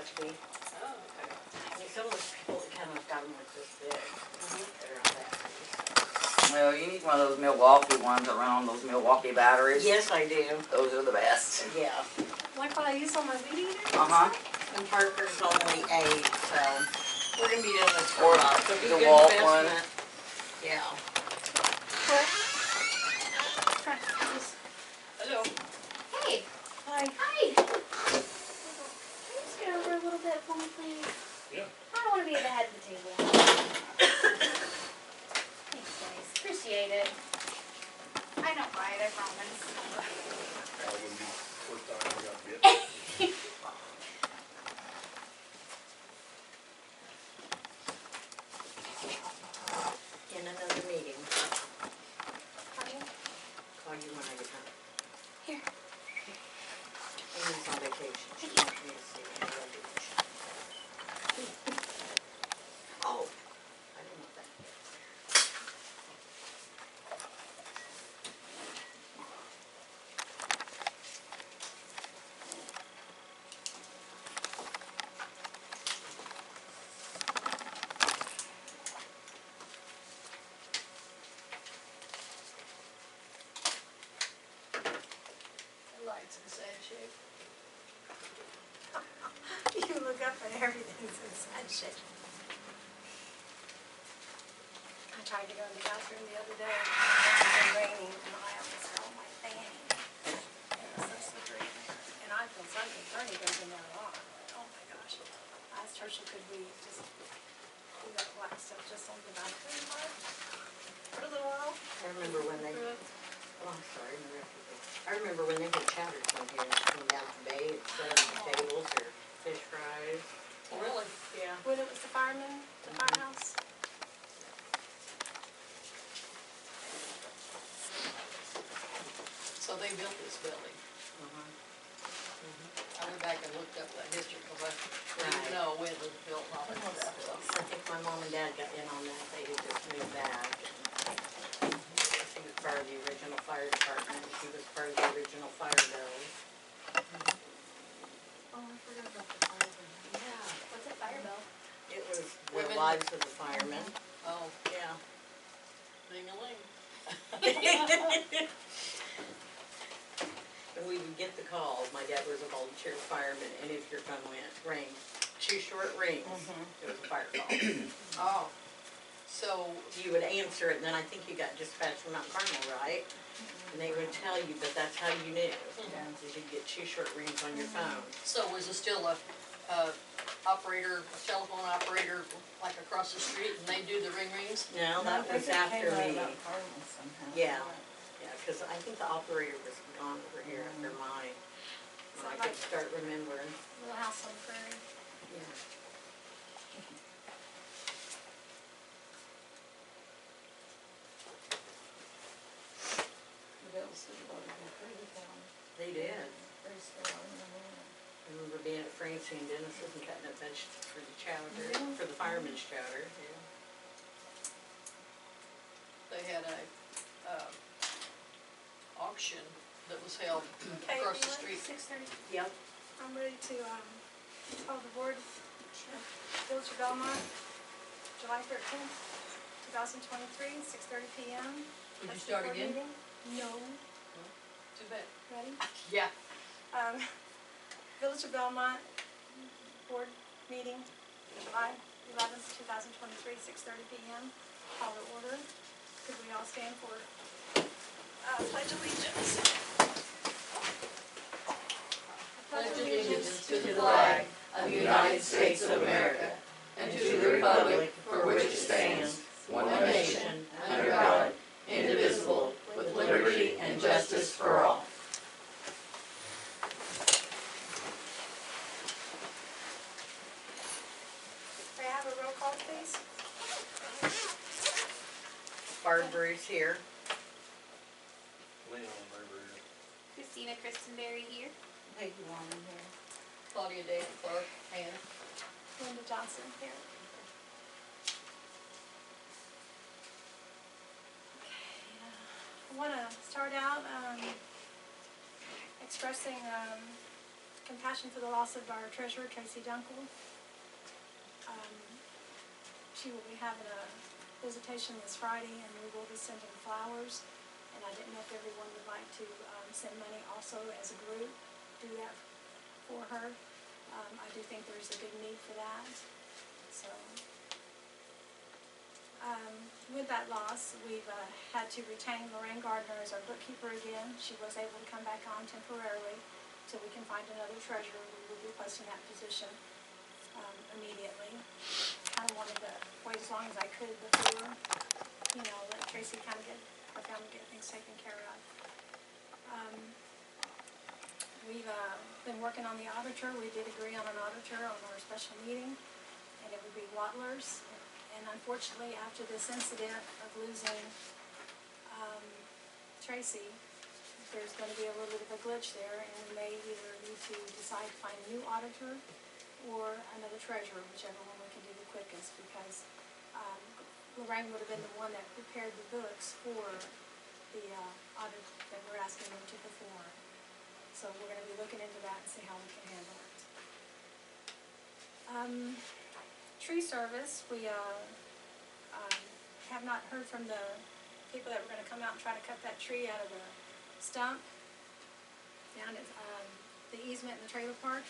to be. Oh, okay. I mean, some of those people that kind of got them like this big. They're not batteries. Well, you need one of those Milwaukee ones that run on those Milwaukee batteries. Yes, I do. Those are the best. Yeah. Like what I use on my weed eater? And Parker's only 8, so we're gonna be doing this for Or a while. So be the good Walt investment. Yeah. What? Hello. Hey. Hi. Hi. Can you scoot over a little bit for me, please? Yeah. I don't want to be at the head of the table. Thanks, guys. Appreciate it. I don't bite, I promise. That wouldn't be the first time I got bit. In another meeting. Honey? Call you when I get home. Here. Amy's on vacation. She wants me to see her on vacation. Oh, I don't know that. The light's in sad shape. You look up and everything's in sad shape. I tried to go in the bathroom the other day and it was raining and I almost fell my fanny. It was so slippery in there. And I feel something turning goes in there a lot. Oh my gosh. I asked her, could we just do that black stuff just on the bathroom part for a little while? I remember when they, Through it. oh, I'm sorry, I remember when they had chowders in here, coming down to the bay, and set up the tables or fish fries. Oh, really? Yeah. When it was the fireman, the firehouse? So they built this building. I went back and looked up that history because I didn't know when it was built and all that stuff. So. I think my mom and dad got in on that, they had just moved back. She was part of the original fire department, she was part of the original fire bill. Oh, I forgot about the fireman. Yeah. What's a fire bell? It was the Women. lives of the firemen, Oh, yeah. ding-a-ling. And we would get the calls, my dad was a volunteer fireman, and if your phone rang, 2 short rings, it was a fire call. Oh, so, You would answer it, and then I think you got dispatched from Mount Carmel, right? And they would tell you, but that's how you knew, because you'd get 2 short rings on your phone. so was it still a operator, a telephone operator, like across the street, and they do the rings? No, that was after me. Somehow. Yeah, yeah, because I think the operator was gone over here after mine. So I could start remembering. Little house on the prairie. Yeah. They did. I remember being at Francine Dennis's and cutting up vegetables for the chowder, for the fireman's chowder. Yeah. They had a auction that was held Okay, across the anyway, street. 6:30. Yep. I'm ready to call the board of Village of Bellmont, July 13th, 2023, 6:30 p.m. Would you That's the start board again? meeting. No. Too bad. Ready? Yeah. Village of Bellmont board meeting, July 11th, 2023, 6:30 p.m. Call to order. Could we all stand for pledge allegiance? Pledge allegiance to the flag of the United States of America and to the republic for which it stands, one nation, under God, indivisible, with liberty and justice for all. May I have a roll call, please? Barbara's here. Leon, River. Christina Kristenberry here. Peggy Warren here. Claudia Day, Clark, Hannah. Linda Johnson here. I want to start out expressing compassion for the loss of our treasurer, Tracy Dunkel. She will be having a visitation this Friday, and we will be sending flowers. And I didn't know if everyone would like to send money also as a group, do that for her. I do think there's a big need for that. So, with that loss, we've had to retain Lorraine Gardner as our bookkeeper again. She was able to come back on temporarily till we can find another treasurer. We will be posting that position immediately. Kind of wanted to wait as long as I could before, let Tracy kind of get her family get things taken care of. We've been working on the auditor. We did agree on an auditor on our special meeting, and it would be Watlers. And unfortunately, after this incident of losing Tracy, there's going to be a little bit of a glitch there, and we may either need to decide to find a new auditor or another treasurer, whichever one we can do the quickest, because Lorraine would have been the one that prepared the books for the audit that we're asking them to perform. So we're going to be looking into that and see how we can handle it. Tree service, we have not heard from the people that were going to come out and try to cut that tree out of the stump down at the easement in the trailer park.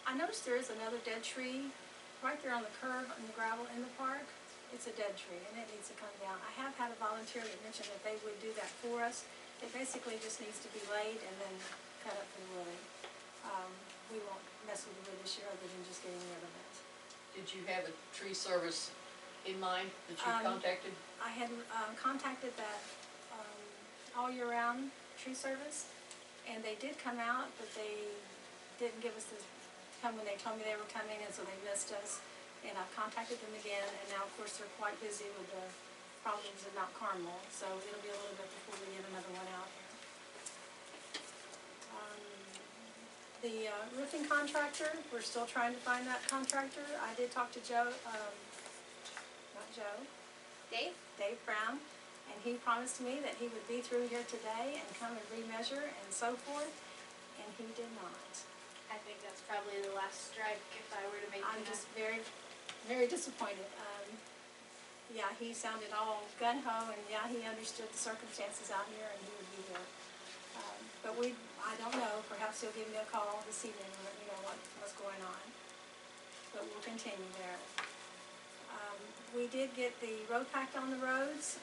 I noticed there is another dead tree right there on the curb in the gravel in the park. It's a dead tree and it needs to come down. I have had a volunteer that mentioned that they would do that for us. It basically just needs to be laid and then cut up for the wood. We won't mess with the wood this year other than just getting rid of it. Did you have a tree service in mind that you contacted? I had contacted that all year round tree service, and they did come out, but they didn't give us the come when they told me they were coming, and so they missed us. And I've contacted them again, and now of course they're quite busy with the problems in Mount Carmel, so it'll be a little bit before we get another one out here. The roofing contractor, we're still trying to find that contractor. I did talk to Joe, not Joe, Dave Brown, and he promised me that he would be through here today and come and remeasure and so forth, and he did not. I think that's probably the last strike if I were to make I'm that. just very, very disappointed. Yeah, he sounded all gung-ho, and yeah, he understood the circumstances out here, and he would be here. But I don't know, perhaps he'll give me a call this evening and let me know what's going on. But we'll continue there. We did get the road packed on the roads.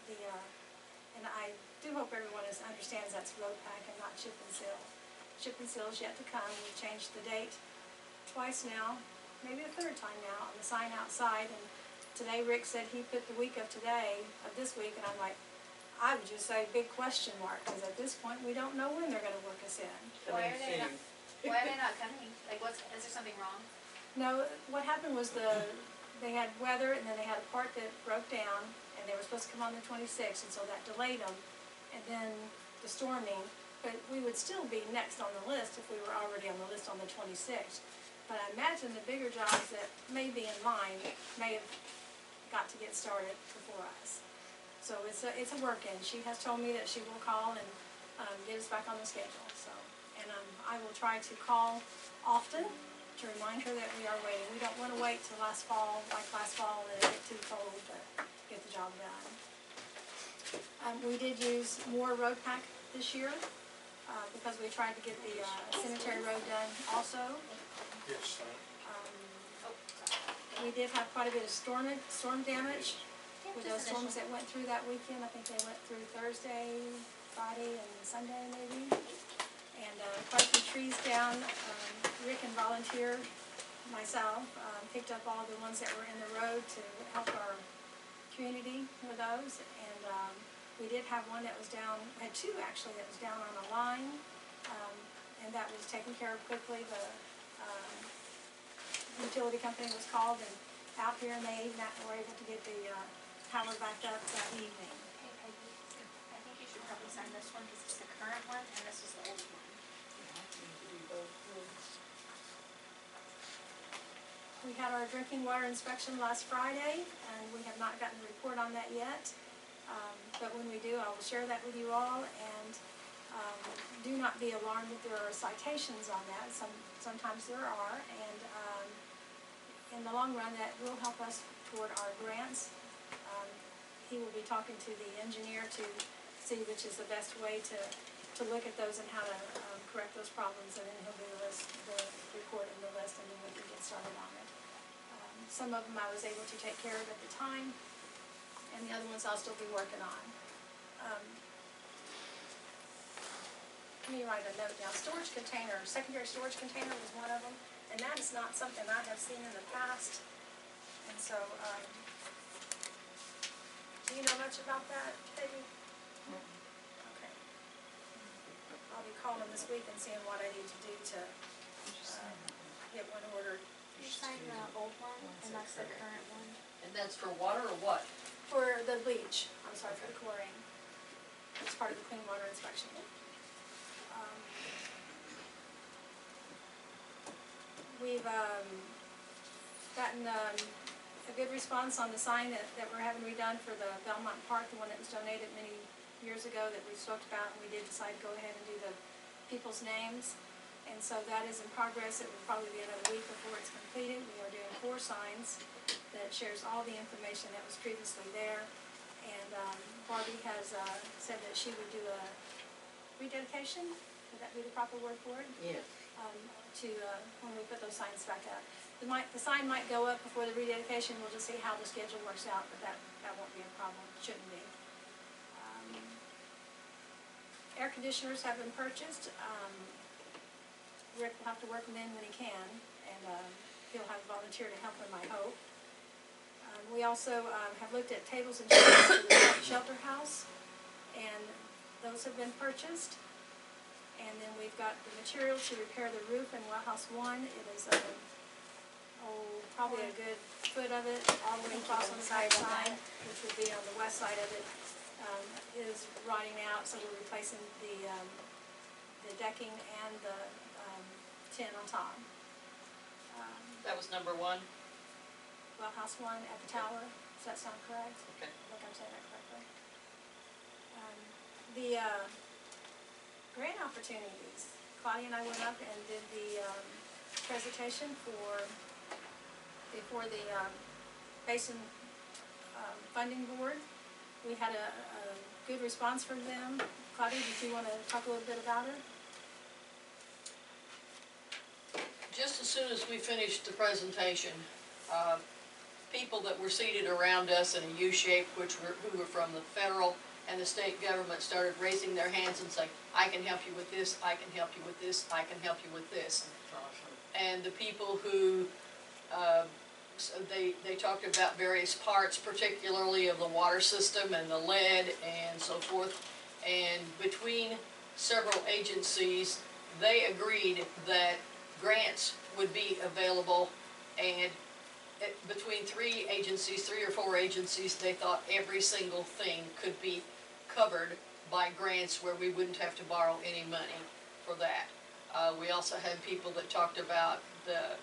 And I do hope everyone understands that's road pack and not chip and seal. Chip and seal is yet to come. We've changed the date twice now, maybe a third time now, on the sign outside. And today Rick said he put the week of today, of this week, and I'm like, I would just say big question mark, because at this point we don't know when they're going to work us in. Why are they not coming? Like, is there something wrong? No, what happened was they had weather, and then they had a part that broke down, and they were supposed to come on the 26th, and so that delayed them. And then the storming, but we would still be next on the list if we were already on the list on the 26th. But I imagine the bigger jobs that may be in line may have got to get started before us. So it's a work-in. She has told me that she will call and get us back on the schedule. So, and I will try to call often to remind her that we are waiting. We don't want to wait till last fall, like last fall, and it get too cold to get the job done. We did use more road pack this year because we tried to get the cemetery road done also. Yes, We did have quite a bit of storm damage with those storms that went through that weekend. I think they went through Thursday, Friday, and Sunday maybe. And quite a few trees down. Rick and volunteer, myself, picked up all the ones that were in the road to help our community with those. And we did have one that was down, we had two actually that was down on a line, and that was taken care of quickly. The utility company was called and out here, and they were able to get the power back up that evening. Hey, Peggy, I think you should probably sign this one because it's the current one and this is the old one. We had our drinking water inspection last Friday, and we have not gotten a report on that yet. But when we do, I will share that with you all. And Do not be alarmed if there are citations on that, sometimes there are, and, in the long run, that will help us toward our grants. He will be talking to the engineer to see which is the best way to look at those and how to, correct those problems, and then he'll do the report and the list, and then we can get started on it. Some of them I was able to take care of at the time, and the other ones I'll still be working on. Let me write a note down. Storage container, secondary storage container was one of them, and that is not something I have seen in the past. And so, do you know much about that, Peggy? Okay. I'll be calling this week and seeing what I need to do to get one ordered. You signed the old one, and that's the current one. And that's for water or what? For the bleach, I'm sorry, for the chlorine. It's part of the clean water inspection. We've gotten a good response on the sign that we're having redone for the Bellmont Park, the one that was donated many years ago that we talked about, and we did decide to go ahead and do the people's names. And so that is in progress. It will probably be another week before it's completed. We are doing 4 signs that shares all the information that was previously there. And Barbie has said that she would do a rededication. Would that be the proper word for it? Yes. When we put those signs back up. The sign might go up before the rededication. We'll just see how the schedule works out, but that won't be a problem. Shouldn't be. Air conditioners have been purchased. Rick will have to work them in when he can, and he'll have a volunteer to help him, I hope. We also have looked at tables and chairs for the shelter house, and those have been purchased. And then we've got the material to repair the roof in Well House 1. It is probably a good foot of it, all the way across on the side, which would be on the west side of it, is rotting out, so we're replacing the decking and the tin on top. That was number 1? Well House 1 at the tower, does that sound correct? Okay. I think I'm saying that correctly. The grant opportunities. Claudia and I went up and did the presentation before the Basin Funding Board. We had a good response from them. Claudia, did you want to talk a little bit about it? Just as soon as we finished the presentation, people that were seated around us in a U shape, who were from the federal and the state government, started raising their hands and saying, I can help you with this, I can help you with this, I can help you with this. And the people who, they talked about various parts, particularly of the water system and the lead and so forth. And between several agencies, they agreed that grants would be available, and between 3 or 4 agencies, they thought every single thing could be covered by grants where we wouldn't have to borrow any money for that. We also had people that talked about the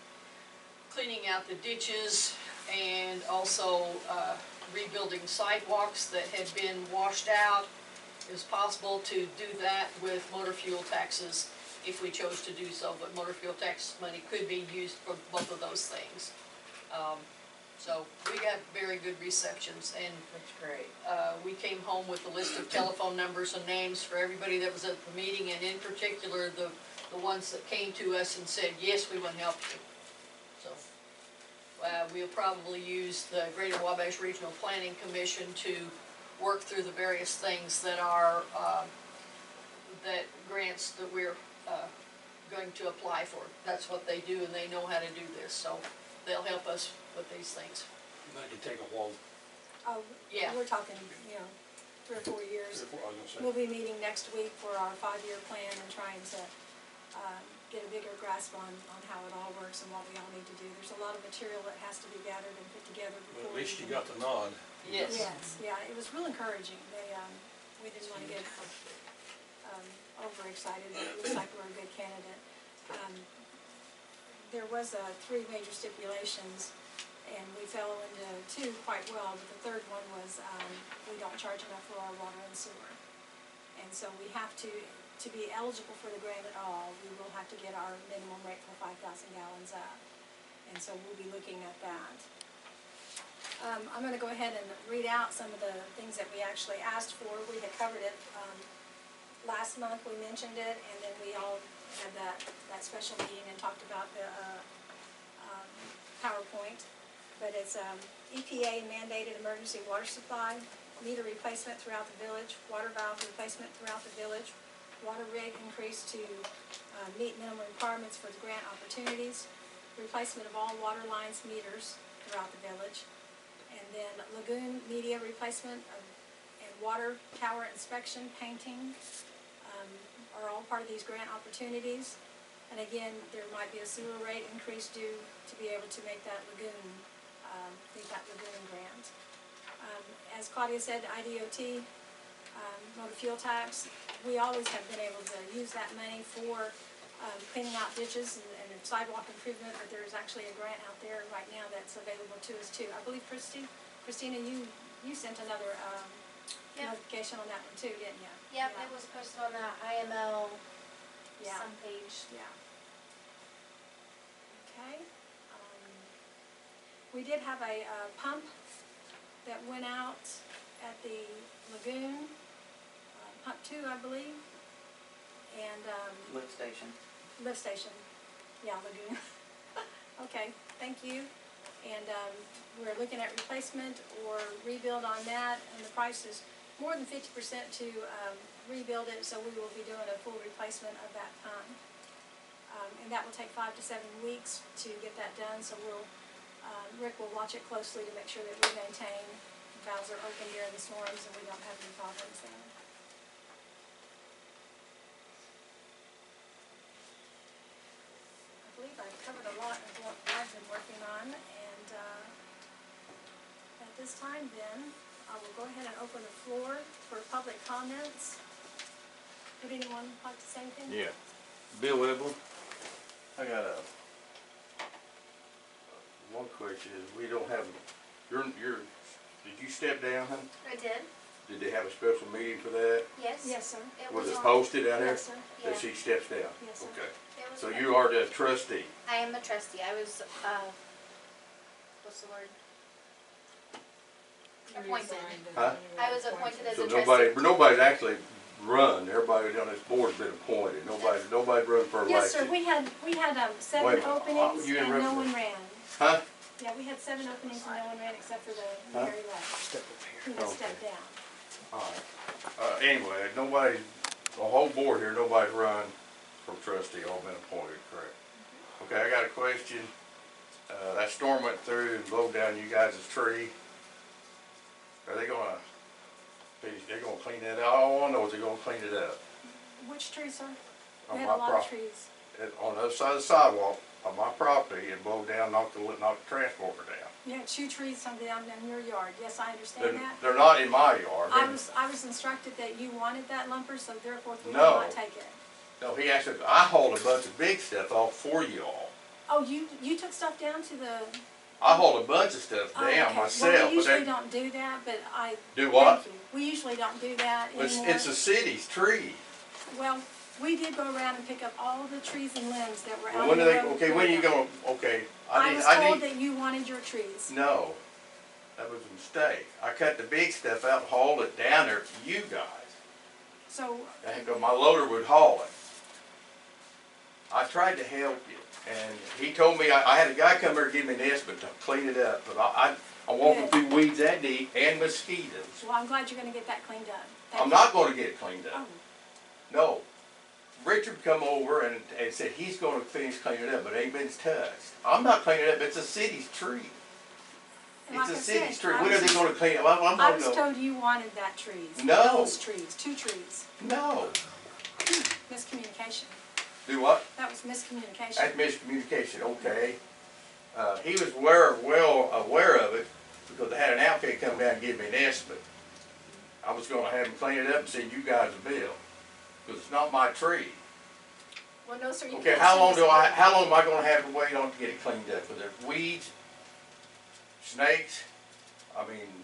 cleaning out the ditches and also rebuilding sidewalks that had been washed out. It was possible to do that with motor fuel taxes if we chose to do so, but motor fuel tax money could be used for both of those things. So we got very good receptions, and That's great. we came home with a list of telephone numbers and names for everybody that was at the meeting, and in particular the ones that came to us and said, yes, we want to help you. So we'll probably use the Greater Wabash Regional Planning Commission to work through the various things that are that grants that we're going to apply for. That's what they do, and they know how to do this, so they'll help us with these things. That could take a while. Oh, Yeah. We're talking, 3 or 4 years. We'll be meeting next week for our 5-year plan and trying to get a bigger grasp on how it all works and what we all need to do. There's a lot of material that has to be gathered and put together But before. at least you got the nod. Yes. Yes, yeah, it was real encouraging. We didn't want to get overexcited, but it looks like we're a good candidate. There was 3 major stipulations, and we fell into 2 quite well, but the third one was we don't charge enough for our water and sewer. And so we have to to be eligible for the grant at all, we will have to get our minimum rate for 5,000 gallons up. And so we'll be looking at that. I'm gonna go ahead and read out some of the things that we actually asked for. We had covered it, last month, we mentioned it, and then we all had that special meeting and talked about the, PowerPoint. But it's, EPA mandated emergency water supply, meter replacement throughout the village, water valve replacement throughout the village, water rate increase to, meet minimum requirements for the grant opportunities, replacement of all water lines, meters throughout the village, and then lagoon media replacement and water tower inspection, painting, are all part of these grant opportunities. And again, there might be a sewer rate increase due to be able to make that lagoon, grant. As Claudia said, IDOT, motor fuel tax, we always have been able to use that money for cleaning out ditches and sidewalk improvement, but there's actually a grant out there right now that's available to us too. I believe Christina, you sent another Yep. notification on that one too, didn't you? Yep, it was posted on the IML Yeah. some page. Yeah. Okay. We did have a pump that went out at the lagoon, pump 2, I believe, and Lift station. lift station. Yeah, lagoon. Okay, thank you. And we're looking at replacement or rebuild on that, and the price is more than 50% to rebuild it, so we will be doing a full replacement of that pump. And that will take 5 to 7 weeks to get that done, so Rick will watch it closely to make sure that we maintain valves are open during the storms and we don't have any problems there. I believe I've covered a lot of what I've been working on, and at this time then, I will go ahead and open the floor for public comments. Would anyone like to say anything? Yeah. Bill Webber, I got one question is, we don't have, did you step down, huh? I did. Did they have a special meeting for that? Yes. Yes, sir. It Was was it on. posted out there? Yes, sir. That Yeah. she steps down? Yes, sir. Okay. It was So good. you are the trustee? I am the trustee. I was, what's the word? Appointed. Huh? I was appointed as So a trustee. nobody's actually run, everybody on this board's been appointed, nobody's run for election. Yes, sir, we had 7 Wait a minute, openings you and no interrupted me. one ran. Huh? Yeah, we had 7 openings and no one ran except for the Huh? Mary Left, who Okay. has stepped down. Alright. Anyway, the whole board here, nobody's run for trustee, all been appointed, correct? Okay, I got a question. That storm went through and blowed down you guys' tree. Are they gonna clean that out? All I wanna know is they're gonna clean it up. Which tree, sir? On We had my a lot of property. trees. On the other side of the sidewalk, on my property, it blowed down, knocked the transformer down. You had 2 trees come down in your yard, yes, I understand that. They're not in my yard. I was instructed that you wanted that lumper, so therefore we did No. not take it. No, he actually, I hauled a bunch of big stuff off for y'all. Oh, you took stuff down to the, I hauled a bunch of stuff oh, down okay. myself, Well, we but usually they don't do that, but I, do what? thank you. We usually don't do that anymore. It's the city's tree. Well, we did go around and pick up all the trees and limbs that were Well, out when in are the they, road. okay, when are you gonna, okay, I was told that you wanted your trees. No, that was a mistake. I cut the big stuff out and hauled it down there to you guys. So, My loader would haul it. I tried to help you, and he told me, I had a guy come here to give me an estimate to clean it up, but I walked through weeds that deep and mosquitoes. well, I'm glad you're gonna get that cleaned up. Thank I'm you. not gonna get it cleaned Oh, up. No. Richard come over and said he's gonna finish cleaning it up, but it ain't been touched. I'm not cleaning it up, it's a city's tree. and It's like a I city's said, tree. I When are was- they gonna clean it? I'm I gonna was go, told you wanted that trees. No. Those trees, 2 trees. no. Miscommunication. Do what? That was miscommunication. That's miscommunication, okay. He was well aware of it, because I had an outfit come down and give me an estimate. I was gonna have him clean it up and send you guys a bill, because it's not my tree. Well, no, sir, you Okay, can't how send long us a bill. how long am I gonna have to wait on to get it cleaned up? Because there's weeds, snakes, I mean,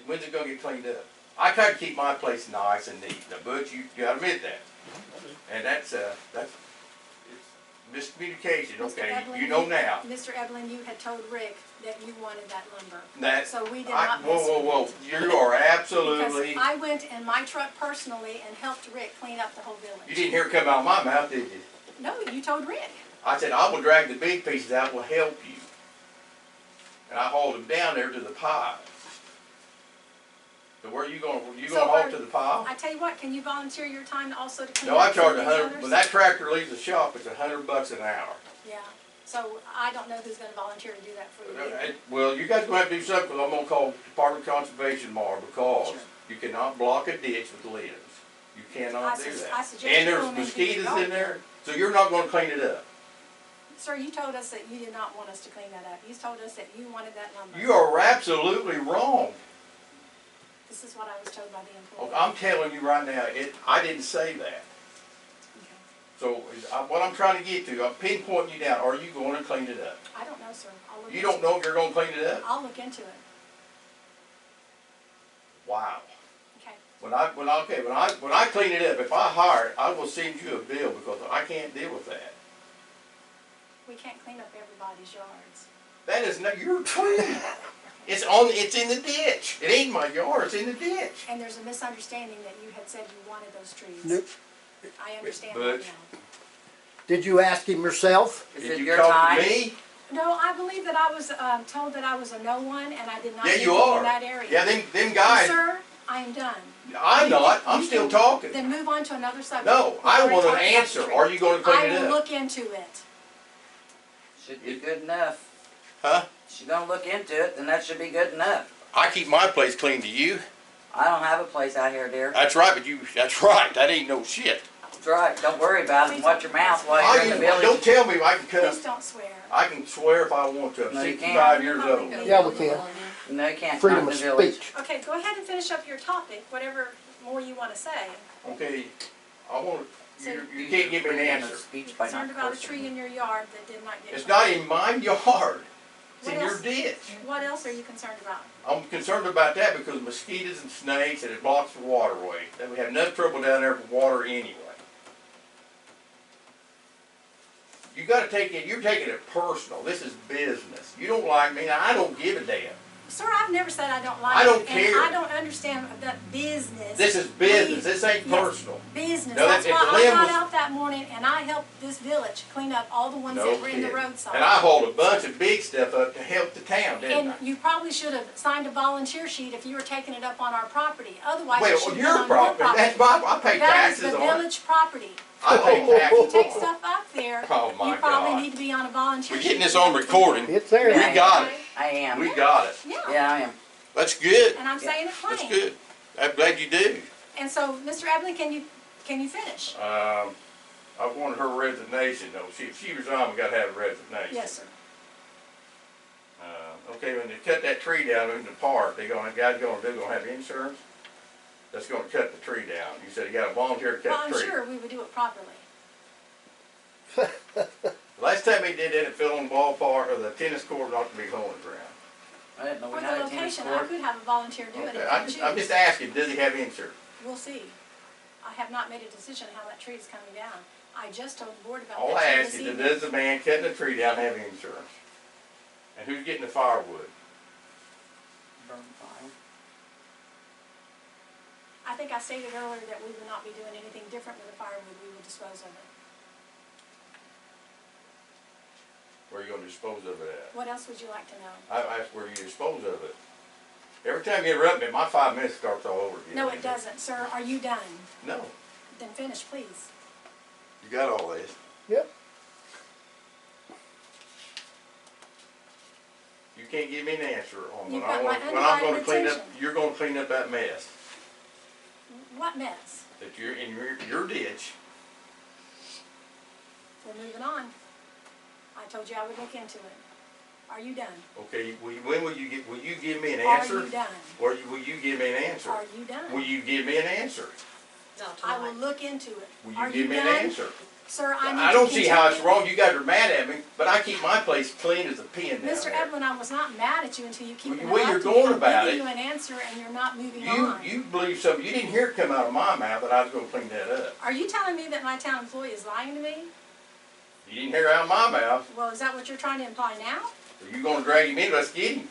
when's it gonna get cleaned up? I try to keep my place nice and neat, now, Butch, you gotta admit that. And that's it's miscommunication, Mr. okay, Evelyn, you know now. Mr. Evelyn, you had told Rick that you wanted that lumber. That, So we did I, not whoa, mess whoa, whoa, with it. you are Because absolutely, I went in my truck personally and helped Rick clean up the whole you village. didn't hear it come out of my mouth, did you? No, you told Rick. I said, I will drag the big pieces out, will help you. And I hauled them down there to the pile. So where you gonna So haul are- to the pile? I tell you what, can you volunteer your time also to clean No, up I charge some of these $100, others? when that tractor leaves the shop, it's $100 an hour. Yeah, so I don't know who's gonna volunteer to do that for you either. Well, you guys gonna have to do something, 'cause I'm gonna call Department of Conservation tomorrow, because Sure. you cannot block a ditch with limbs. You cannot do I that. suggest And you there's go and do mosquitoes your in there, so you're not gonna clean it up. Sir, you told us that you did not want us to clean that up. You told us that you wanted that lumber. You are absolutely wrong. This is what I was told by the Oh, employee. I'm telling you right now, I didn't say that. Okay. So, what I'm trying to get to, I'm pinpointing you down, are you gonna clean it up? I don't know, sir. I'll look You into don't know it. if you're gonna clean it up? I'll look into it. Wow. Okay. When I clean it up, if I hire it, I will send you a bill, because I can't deal with that. We can't clean up everybody's yards. That is not your tree. It's in the ditch. It ain't my yard, it's in the ditch. And there's a misunderstanding that you had said you wanted those trees. Nope. I understand that Butch. now. Did you ask him yourself? Is Did it you your talk time? to me? No, I believe that I was told that I was a no one and I did not Yeah, need you to be are. in that area. Yeah, them guys, Sir, I am done. I'm not, I'm You still can- talking. Then move on to another subject. No, We've I already want an talked about the answer. tree. Are you gonna clean I it will up? look into it. Should be good enough. Huh? If she's gonna look into it, then that should be good enough. I keep my place clean to you. I don't have a place out here, dear. That's right, but that's right, that ain't no shit. That's right, don't worry about it and watch your mouth while Oh, you're in the don't village. tell me I can Please cuss. don't swear. I can swear if I want to. I'm No, you can't. 65 years old. Yeah, we can. No, you can't, not Freedom in the of village. speech. Okay, go ahead and finish up your topic, whatever more you want to say. Okay, I want, So- you can't give me an Freedom of answer. speech by not Concerned about a cursing. tree in your yard that did not get. It's planted. not in my yard. It's What in your else? ditch. What else are you concerned about? I'm concerned about that because mosquitoes and snakes, and it blocks the waterway. And we have enough trouble down there with water anyway. You gotta take it, you're taking it personal. This is business. You don't like me, I don't give a damn. Sir, I've never said I don't like I don't it, care. and I don't understand that business. This is business, Please. this ain't Yes. personal. Business. No, That's if why the I limb got was- out that morning and I helped this village clean up all the ones No that were in the kidding. roadside. And I hauled a bunch of big stuff up to help the town, didn't And I? you probably should have signed a volunteer sheet if you were taking it up on our property. Otherwise, it Well, should have been your on your property, property. that's my, I pay That is taxes the on it. village property. I pay If you taxes take on it. stuff up there, Oh, my you probably God. need to be on a volunteer We're sheet. getting this on recording. It's there. We got it, I am. we got it. Yeah, Yeah, I am. That's good, and I'm saying it that's plain. good. I'm glad you do. And so, Mr. Evelyn, can you finish? I wanted her resignation though. If she resigned, we gotta have a resignation. Yes, sir. Okay, when they cut that tree down in the park, they're gonna have insurance? That's gonna cut the tree down. You said you got a volunteer to Well, cut I'm the tree. sure we would do it properly. Last time he did that, it fell on the ballpark, or the tennis court, not the big hole in the ground. I didn't know we For the had a tennis location, I court. could have a volunteer do it Okay, if I'm you just choose. asking, does he have insurance? We'll see. I have not made a decision how that tree is coming down. I just told the board about All I that tree ask this is, evening. does the man cutting the tree down have insurance? And who's getting the firewood? Burn fire. I think I stated earlier that we would not be doing anything different with the firewood. We would dispose of it. Where are you gonna dispose of it at? What else would you like to know? I asked where you dispose of it. Every time you interrupt me, my 5 minutes starts all over again. No, it doesn't, sir. Are you done? No, Then finish, please. you got all this. Yep. You can't give me an answer on You've when I'm got my gonna, when I'm gonna undivided clean up, attention. you're gonna clean up that mess What mess? that you're in your ditch. We're moving on. I told you I would look into it. Are you done? Okay, when will you give me an Are answer? you done? Or will you give me an answer? Are you done? Will you give me an answer? Not I will tonight. look into it. Will Are you give me an done? answer? Sir, I need to I don't see how it's continue. wrong. You guys are mad at me, but I keep my place clean as a pin down Mr. there. Edwin, I was not mad at you until you keep Well, interrupting you're me. going about I'm it. giving you an answer and you're not moving You, on. you believe something. You didn't hear it come out of my mouth that I was gonna clean that up. Are you telling me that my town employee is lying to me? You didn't hear it out of my mouth. Well, is that what you're trying to imply now? Are you gonna drag him in? Let's get him.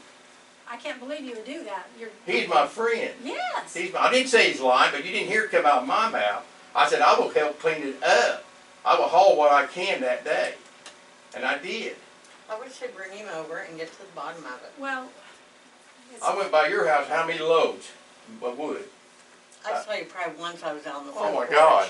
I can't believe you would do that. He's my friend. Yes. I didn't say he's lying, but you didn't hear it come out of my mouth. I said, I will help clean it up. I will haul what I can that day. And I did. I wish they'd bring him over and get to the bottom of it. Well, it's, I went by your house, how many loads of wood? I saw you probably once I was out on the front Oh my porch. God.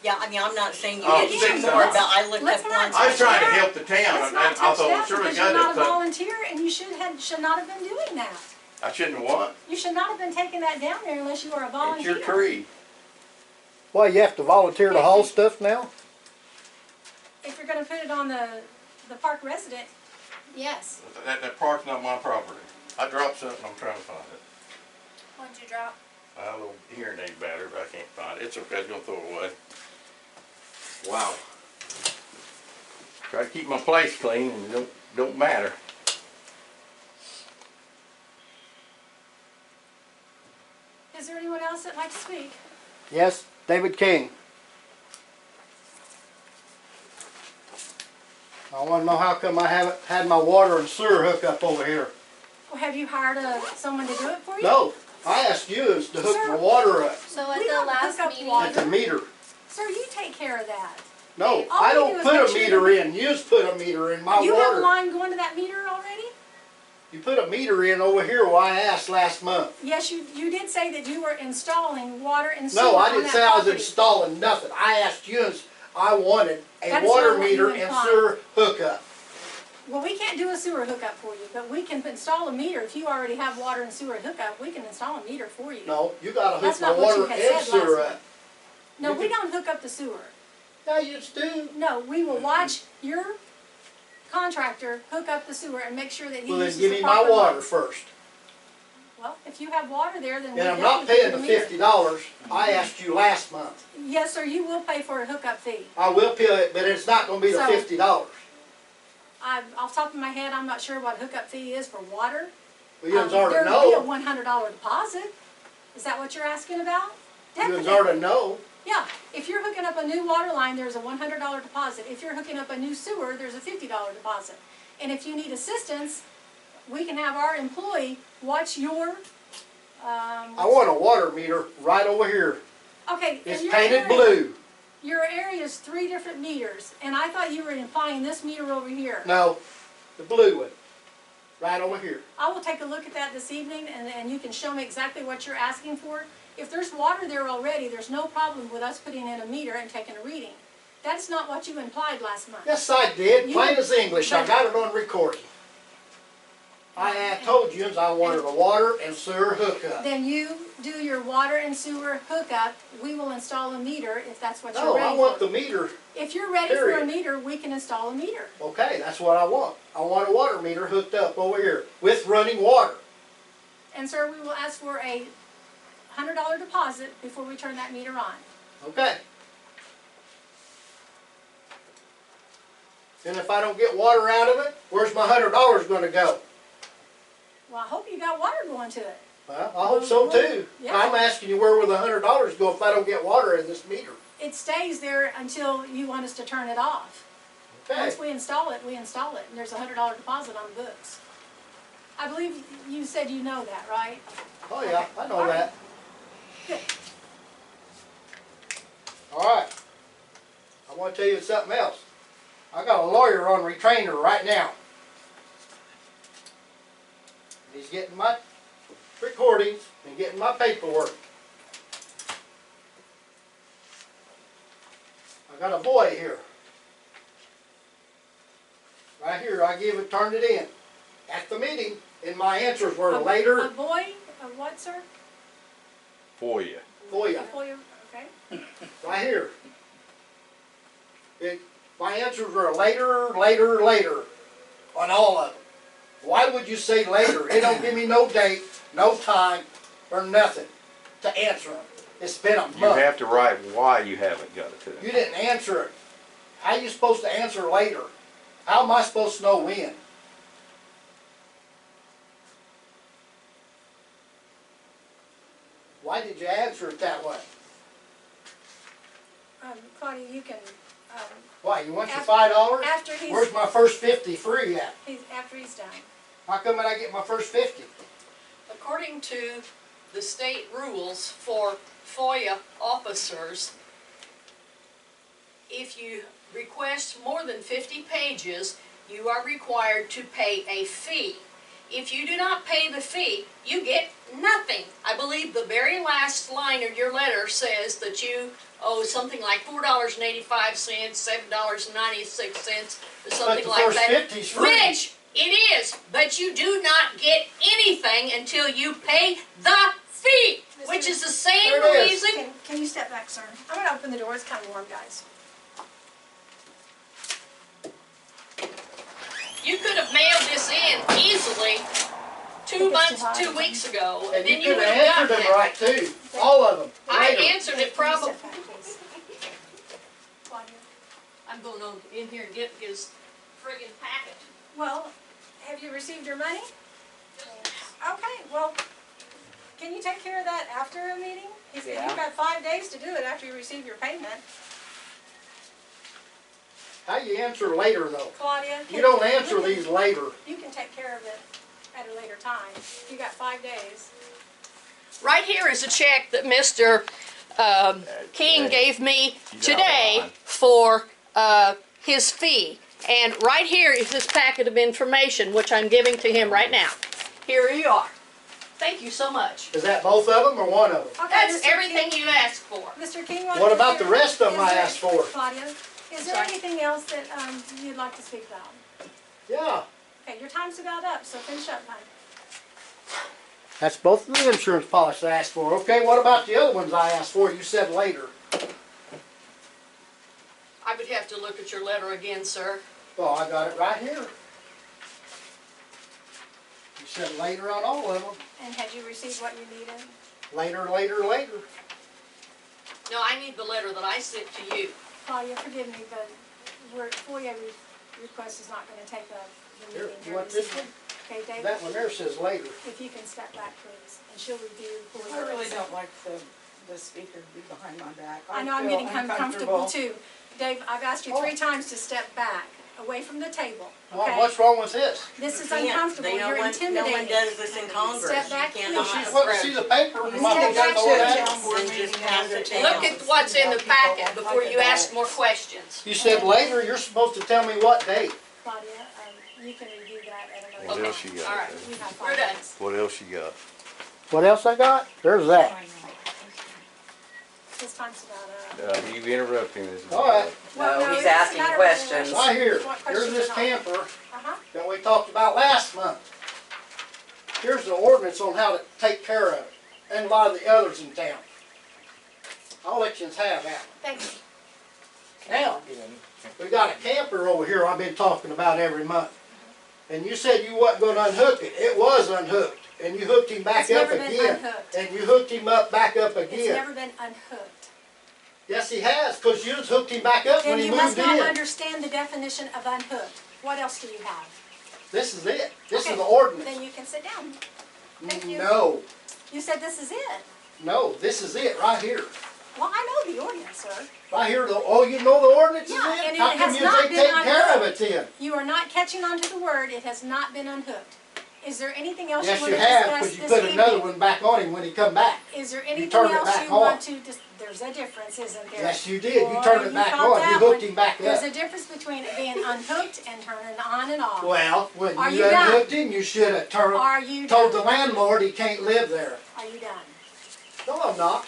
Yeah, I mean, I'm not saying you Oh, did six any more, times. but I looked Let's up not once. I was trying to that. help the town, let's and not I touch thought, that well, surely because you're God not a did. volunteer and you should not have been doing that. I shouldn't have won. You should not have been taking that down there unless you were a It's volunteer. your tree. Why, you have to volunteer to haul stuff now? If you're gonna put it on the park resident, yes. That park's not my property. I dropped something, I'm trying to find it. What'd you drop? A little hearing aid battery, but I can't find it. It's okay, I was gonna throw it away. Wow. Try to keep my place clean and it don't matter. Is there anyone else that'd like to speak? Yes, David King. I wanna know how come I haven't had my water and sewer hookup over here. Well, have you hired someone to do it for you? No, I asked you is to hook my Sir. water up So at We the don't last hook up meeting, water. at the meter. Sir, you take care of that. No, All I we don't do is put make a sure meter that- in, yous put a meter in my You have a water. line going to that meter already? You put a meter in over here where I asked last month. Yes, you did say that you were installing water and sewer No, I on didn't that say I was property. installing nothing. I asked you, I wanted a That is water not what meter you and implied. sewer hookup. Well, we can't do a sewer hookup for you, but we can install a meter. If you already have water and sewer hookup, we can install a meter for you. No, you gotta hook That's my not what you water had and said sewer last up. No, You we can- don't hook up the sewer. Yeah, you just do. No, we will watch your contractor hook up the sewer and make sure that he Well, then uses give the me my proper water lines. first. Well, if you have water there, then we And I'm not definitely paying put the a meter. $50 I asked you last month. Yes, sir, you will pay for a hookup fee. I will pay it, but it's not gonna be the So- $50. Off the top of my head, I'm not sure what hookup fee is for water. Well, you There already will be a know. $100 deposit. Is that what you're asking about? You Definitely. already know. Yeah, if you're hooking up a new water line, there's a $100 deposit. If you're hooking up a new sewer, there's a $50 deposit. And if you need assistance, we can have our employee watch your, I want a water meter right over here. okay. in It's your painted area- blue. Your area is 3 different meters, and I thought you were implying this meter over here. No, the blue one, right over here. I will take a look at that this evening, and you can show me exactly what you're asking for. If there's water there already, there's no problem with us putting in a meter and taking a reading. That's not what you implied last month. Yes, I did, You- plain as English. I but- got it on recording. I had told you I wanted a water and sewer hookup. Then you do your water and sewer hookup, we will install a meter if that's what you're No, I ready want for. the meter. If you're ready for a period. meter, we can install a meter. Okay, that's what I want. I want a water meter hooked up over here with running water. And sir, we will ask for a $100 deposit before we turn that meter on. Okay. And if I don't get water out of it, where's my $100 gonna go? Well, I hope you got water going to it. Well, I hope so too. Yeah. I'm asking you where will the $100 go if I don't get water in this meter? It stays there until you want us to turn it off. Okay. Once we install it, and there's a $100 deposit on the books. I believe you said you know that, right? Oh yeah, I know All right. that. Good. All right. I want to tell you something else. I got a lawyer on retainer right now. He's getting my recordings and getting my paperwork. I got a boy here. Right here, I turned it in at the meeting, and my answers were A later boy, a what, sir? For you. for you. A FOIA, okay. Right here. My answers were later on all of them. Why would you say later? It don't give me no date, no time, or nothing to answer them. It's been a You month. have to write why you haven't got it to You them. didn't answer it. How you supposed to answer later? How am I supposed to know when? Why did you answer it that way? Claudia, you can, Why, you want your After- $5? after he's, Where's my first 50 free at? after he's done. How come when I get my first 50? According to the state rules for FOIA officers, if you request more than 50 pages, you are required to pay a fee. If you do not pay the fee, you get nothing. I believe the very last line of your letter says that you owe something like $4.85, $7.96, or something the like first that. 50's free. Which it is, but you do not get anything until you pay the fee, which is the same There it is. reason. Can you step back, sir? I'm gonna open the door, it's kinda warm, guys. You could have mailed this in easily 2 months, 2 weeks ago, and And then you you could would have have answered gotten them it. right too. All of them. I Later. answered it probably. Step back, please. Claudia. I'm going on in here and get his friggin' packet. Well, have you received your money? Okay, well, can you take care of that after a meeting? Yeah. You've got 5 days to do it after you receive your payment. How you answer later though? Claudia? You don't answer these later. You can take care of it at a later time. You got 5 days. Right here is a check that Mr. King gave me today for his fee. And right here is this packet of information, which I'm giving to him right now. Here you are. Thank you so much. Is that both of them or one of them? Okay, That's Mr. everything King- you asked for. Mr. King, What about the rest of them I asked for? Claudia, is there Sorry. anything else that you'd like to speak about? Yeah. Okay, your time's about up, so finish up, hon. That's both of the insurance policies I asked for. Okay, what about the other ones I asked for? You said later. I would have to look at your letter again, sir. Well, I got it right here. You said later on all of them. And had you received what you needed? Later, later, later. No, I need the letter that I sent to you. Claudia, forgive me, but FOIA request is not gonna take up the Here, meeting you here want this this evening. Okay, David, That one there says later. if you can step back, please, and she'll review FOIA. I really don't like the speaker to be behind my back. I know, I'm feel getting uncomfortable too. Dave, I've asked you 3 times to step back, away from the table, okay? What's wrong with this? This is Can't. uncomfortable, No you're one intimidating. does this in Congress. Step back, You please. Well, cannot she's wanting to see the paper. You Mom step doesn't back, know please. that. Then just pass it down. Look at what's in the packet before you ask more questions. You said later, you're supposed to tell me what date. Claudia, you can review that at another What time. else you got? All right. You have We're 5 done. minutes. What else you got? What else I got? There's that. His time's about up. You interrupting this. All right. Well, No, he's it's asking not a questions. regulation. Right here, What here's questions this are not? camper Uh-huh. that we talked about last month. Here's the ordinance on how to take care of it, and a lot of the others in town. I'll let you have that. Thank you. Now, we got a camper over here I've been talking about every month. And you said you wasn't gonna unhook it. It was unhooked. And you hooked him back It's up never been again. unhooked. And you hooked him up back up It's again. never been unhooked. Yes, he has, because you just hooked him back up when Then he you moved must not in. understand the definition of unhooked. What else do you have? This is it. This Okay, is the ordinance. Then you can sit down. Thank you. No, You said this is it. no, this is it right here. Well, I know the ordinance, sir. Right here, you know the ordinance is Yeah, it? and How it come has you not ain't been taking care of it unhooked. then? You are not catching on to the word. It has not been unhooked. Is there anything else Yes, you you want to have, discuss because you this put another evening? one back on him when he come back. Is there anything turned it else back you want on. to there's a difference, isn't there? Yes, you did. You Boy, turned it back caught on. You that hooked one. him back There's up. a difference between it being unhooked and turning on and off. Well, when Are you you done? unhooked him, you should have Are you told the done? landlord he can't live there. Are you done? No, I'm not.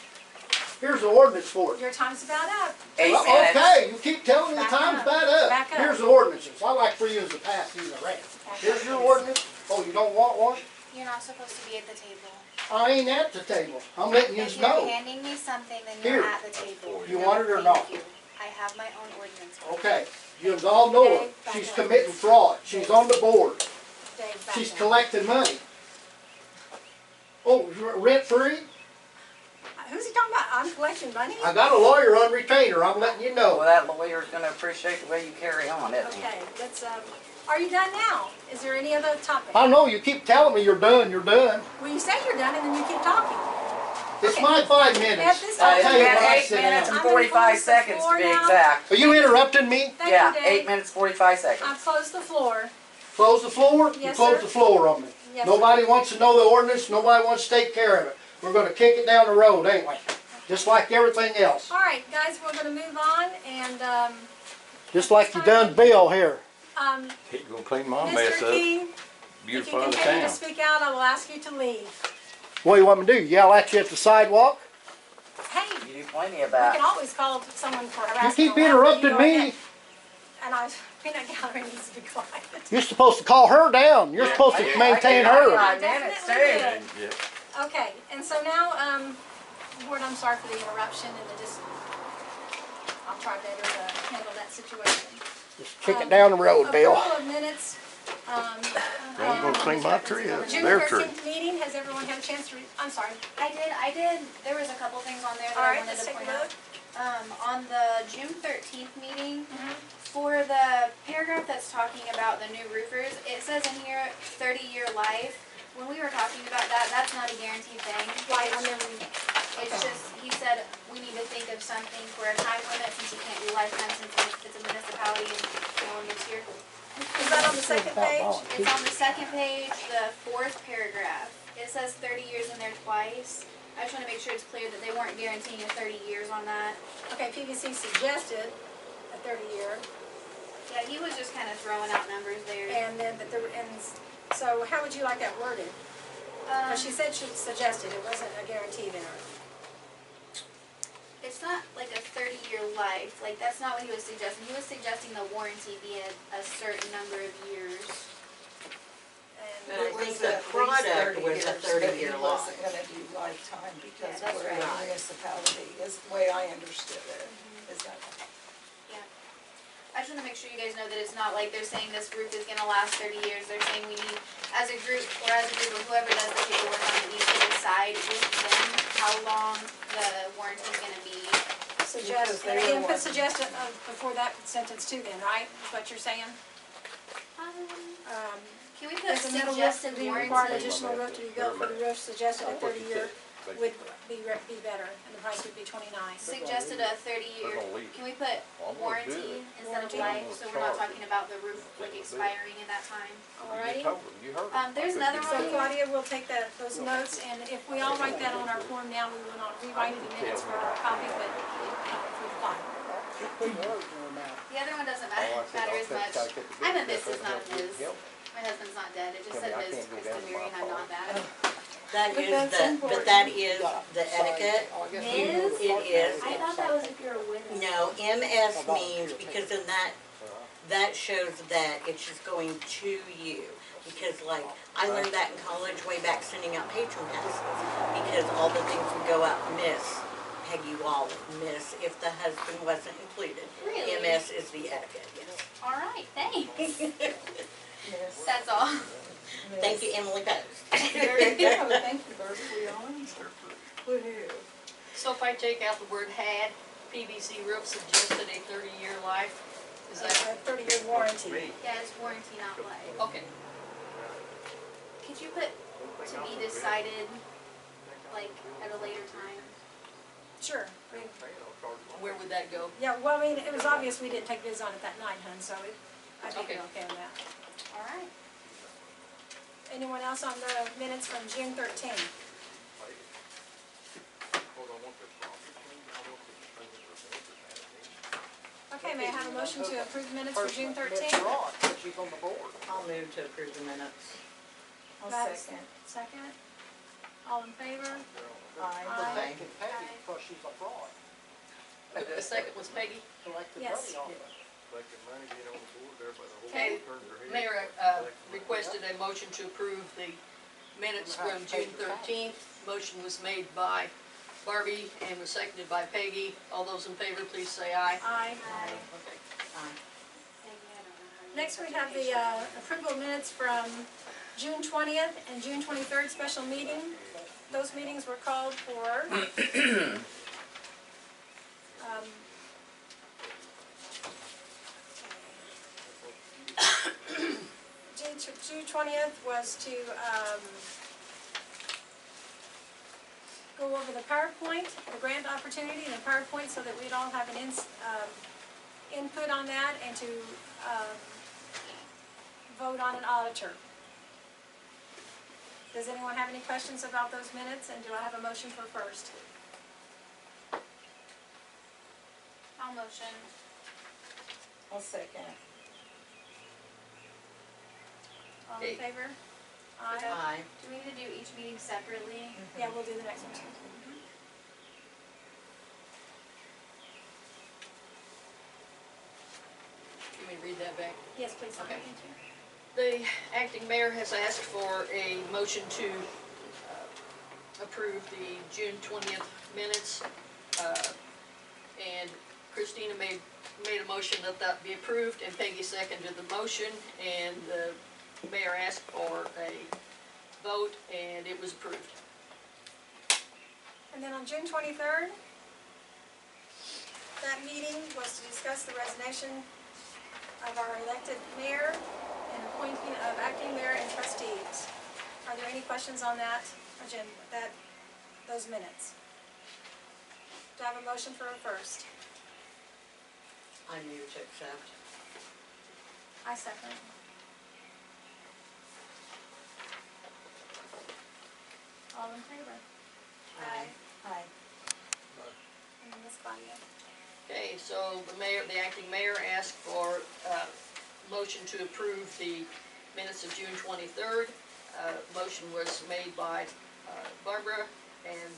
Here's the ordinance for it. Your time's about up. 8 Well, minutes. okay, you keep telling me the Back time's up. bad up. Back up. Here's the ordinances. I like for you to pass these around. Back Here's up, your please. ordinance. Oh, you don't want one? You're not supposed to be at the table. I ain't at the table. I'm letting you If you're know. handing me something, then Here. you're at the table. You No, want it or thank not? you. I have my own ordinance. Okay, you all know her. Dave, back She's up. committing fraud. She's on the board. Dave, back She's up. collecting money. Oh, rent free? who's he talking about? I'm collecting money? I got a lawyer on retainer, I'm letting you Well, know. that lawyer's gonna appreciate the way you carry on, isn't he? Okay, let's, are you done now? Is there any other topic? I know, you keep telling me you're done, you're done. Well, you say you're done and then you keep talking. It's Okay. my 5 At minutes. this I'll time, tell you It's when been I 8 sit minutes down. and I'm gonna 45 close the seconds to floor be now. exact. Are you interrupting me? Thank Yeah, you, 8 Dave. minutes, 45 seconds. I've closed the floor. Close the floor? You Yes, close sir. the floor on me. Yes, sir. Nobody wants to know the ordinance, nobody wants to take care of it. We're gonna kick it down the road, ain't we? Just like everything else. All right, guys, we're gonna move on and, Just like you done Bill here. He gonna clean my mess Mr. up, King, if you beautify the continue to town. speak out, I will ask you to leave. What do you want me to do? Yell at you at the sidewalk? Hey, You do plenty of we that. can always call someone for You harassment. keep or whatever. interrupting You go me. ahead. And peanut gallery needs to be quiet. You're supposed to call her down. You're supposed to Yeah, maintain I get it. her. 5 minutes Definitely too. did. Yeah. Okay, and so now, Board, I'm sorry for the interruption and I'll try better to handle that situation. Just kick it down the road, Bill. Approval of minutes, I'm gonna clean my tree up, June their tree. 13th meeting, has everyone had a chance to read? I'm sorry. I did, there was a couple things on there that All I right, wanted let's to take a point out. look. On the June 13th meeting, Mhm. for the paragraph that's talking about the new roofers, it says in here 30-year life. When we were talking about that, that's not a guaranteed thing. Right, I'm never, It's just, he said, we need to think of something for a time limit since you can't do lifetime since it's a municipality and no one lives here. is that on the second page? It's on the second page, the 4th paragraph. It says 30 years in there twice. I just want to make sure it's clear that they weren't guaranteeing a 30 years on that. Okay, PVC suggested a 30-year, Yeah, he was just kind of throwing out numbers there. and then, so how would you like that worded? Because she said she suggested, it wasn't a guarantee there. It's not like a 30-year life. Like, that's not what he was suggesting. He was suggesting the warranty be a certain number of years. But I think the product was a 30-year He life. wasn't gonna do lifetime because Yeah, that's we're a right. municipality, is the way I understood it. Is that? I just want to make sure you guys know that it's not like they're saying this roof is going to last 30 years. They're saying we need, as a group, or whoever does the paperwork on it needs to decide with them how long the warranty is going to be. Suggest, and again, put suggested before that sentence too then, right? Is what you're saying? Can we put Does the metal roof suggested be required warranty? additional roof to be built for the roof suggested a 30-year would be better, and the price would be $29. Suggested a 30-year. Can we put warranty instead of life, so we're not talking about the roof like expiring in that time? Alrighty? There's another So one. Claudia will take those notes, and if we all write that on our form now, we will not rewrite it in minutes for our copy, but for the file. The other one doesn't matter as much. I'm a Mrs., not a Ms. My husband's not dead. It just said Ms. Kristen Mary, and I'm not that. That But is that's the, important. but that is the etiquette. Ms.? It is. I thought that was if you're a widow. No, MS means, because then that shows that it's just going to you. Because like, I learned that in college way back sending out patronesses. Because all the things would go out, Miss Peggy Wall, Miss, if the husband wasn't included. Really? MS is the etiquette, yes. All right, thanks. Yes. That's all. Thank you, Emily Post. Very good, thank you, Bert, for your answer. Woo-hoo. So if I take out the word had, PVC roof suggested a 30-year life, is A that, 30-year warranty. Yeah, it's warranty, not life. okay. Could you put to be decided, like, at a later time? Sure. Where would that go? Yeah, well, I mean, it was obvious we didn't take bids on it that night, hun, so I think Okay. you're okay on that. All right. Anyone else on the minutes from June 13th? Okay, may I have a motion to approve minutes for June 13th? I'll move to approve the minutes. I'll That's- second. Second? All in favor? Aye. The second was Peggy. Yes. Okay, Mayor requested a motion to approve the minutes from June 13th. Motion was made by Barbie and was seconded by Peggy. All those in favor, please say aye. Aye. Okay. Aye. Next, we have the approval of minutes from June 20th and June 23rd special meeting. Those meetings were called for June 20th was to go over the PowerPoint, the grant opportunity and the PowerPoint, so that we'd all have an input on that, and to vote on an auditor. Does anyone have any questions about those minutes, and do I have a motion for first? I'll motion. I'll second. All in favor? Aye. Aye. Do we need to do each meeting separately? Yeah, we'll do the next one too. Let me read that back. Yes, please. Okay. The acting mayor has asked for a motion to approve the June 20th minutes. And Christina made a motion that that be approved, and Peggy seconded the motion, and the mayor asked for a vote, and it was approved. And then on June 23rd, that meeting was to discuss the resignation of our elected mayor and appointing of acting mayor and trustees. Are there any questions on that agenda, those minutes? Do I have a motion for a first? I move to accept. I second. All in favor? Aye. Aye. And then Ms. Claudia. Okay, so the acting mayor asked for a motion to approve the minutes of June 23rd. Motion was made by Barbara, and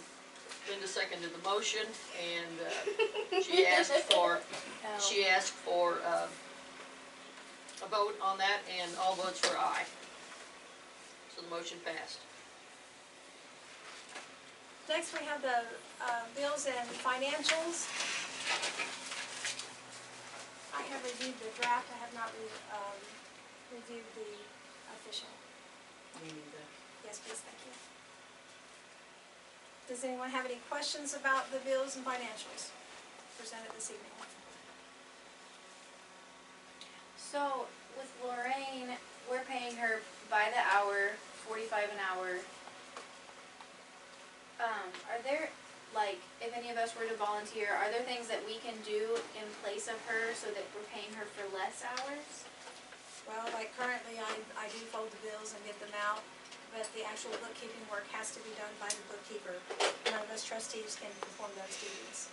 Linda seconded the motion, and she asked for a vote on that, and all votes were aye. So the motion passed. Next, we have the bills and financials. I have reviewed the draft. I have not reviewed the official. Me neither. Yes, please, thank you. Does anyone have any questions about the bills and financials presented this evening? So with Lorraine, we're paying her by the hour, 45 an hour. Are there, like, if any of us were to volunteer, are there things that we can do in place of her so that we're paying her for less hours? Well, like currently, I do fold the bills and get them out, but the actual bookkeeping work has to be done by the bookkeeper. None of us trustees can perform those duties.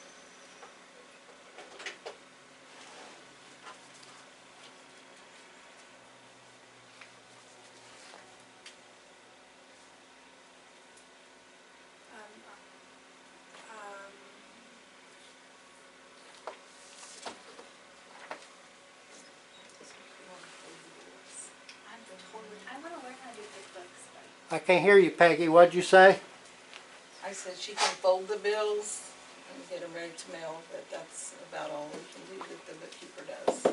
I want to learn how to do QuickBooks. I can't hear you, Peggy. What'd you say? I said she can fold the bills and get them ready to mail, but that's about all we can do that the bookkeeper does.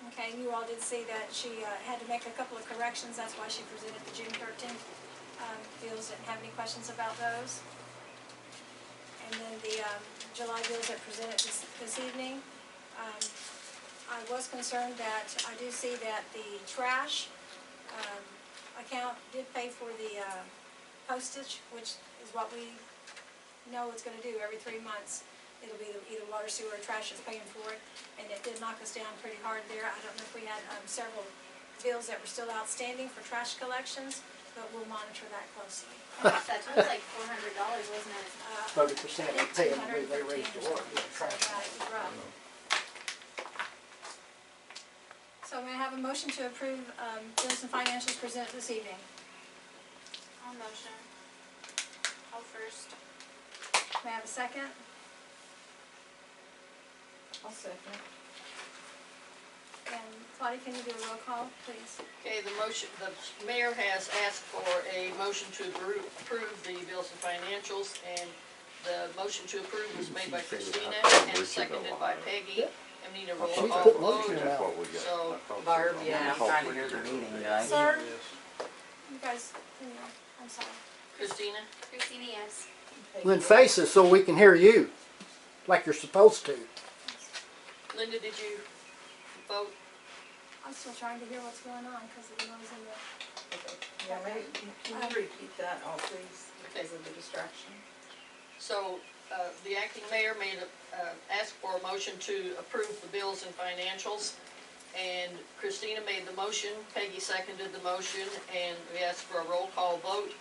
Okay, you all did see that she had to make a couple of corrections. That's why she presented the June 13th bills. Didn't have any questions about those. And then the July bills that presented this evening. I was concerned that I do see that the trash account did pay for the postage, which is what we know it's going to do every 3 months. It'll be either water, sewer, or trash is paying for it, and it did knock us down pretty hard there. I don't know if we had several bills that were still outstanding for trash collections, but we'll monitor that closely. That was like $400, wasn't it? 30% of pay them, they raised the water. So may I have a motion to approve bills and financials presented this evening? I'll motion. I'll first. May I have a second? I'll second. And Claudia, can you do a roll call, please? Okay, the mayor has asked for a motion to approve the bills and financials, and The motion to approve was made by Christina and seconded by Peggy. And need a roll She call put motion vote. out. What we got. So, Barb, yeah, I'm trying to hear the meeting, guys. Sir, you guys, I'm sorry. Christina, Christina, yes. Then face us so we can hear you, like you're supposed to. Linda, did you vote? I'm still trying to hear what's going on because of the noise in the, Yeah, maybe, can you repeat that all please, because of the distraction? So, the acting mayor asked for a motion to approve the bills and financials. And Christina made the motion, Peggy seconded the motion, and we asked for a roll call vote.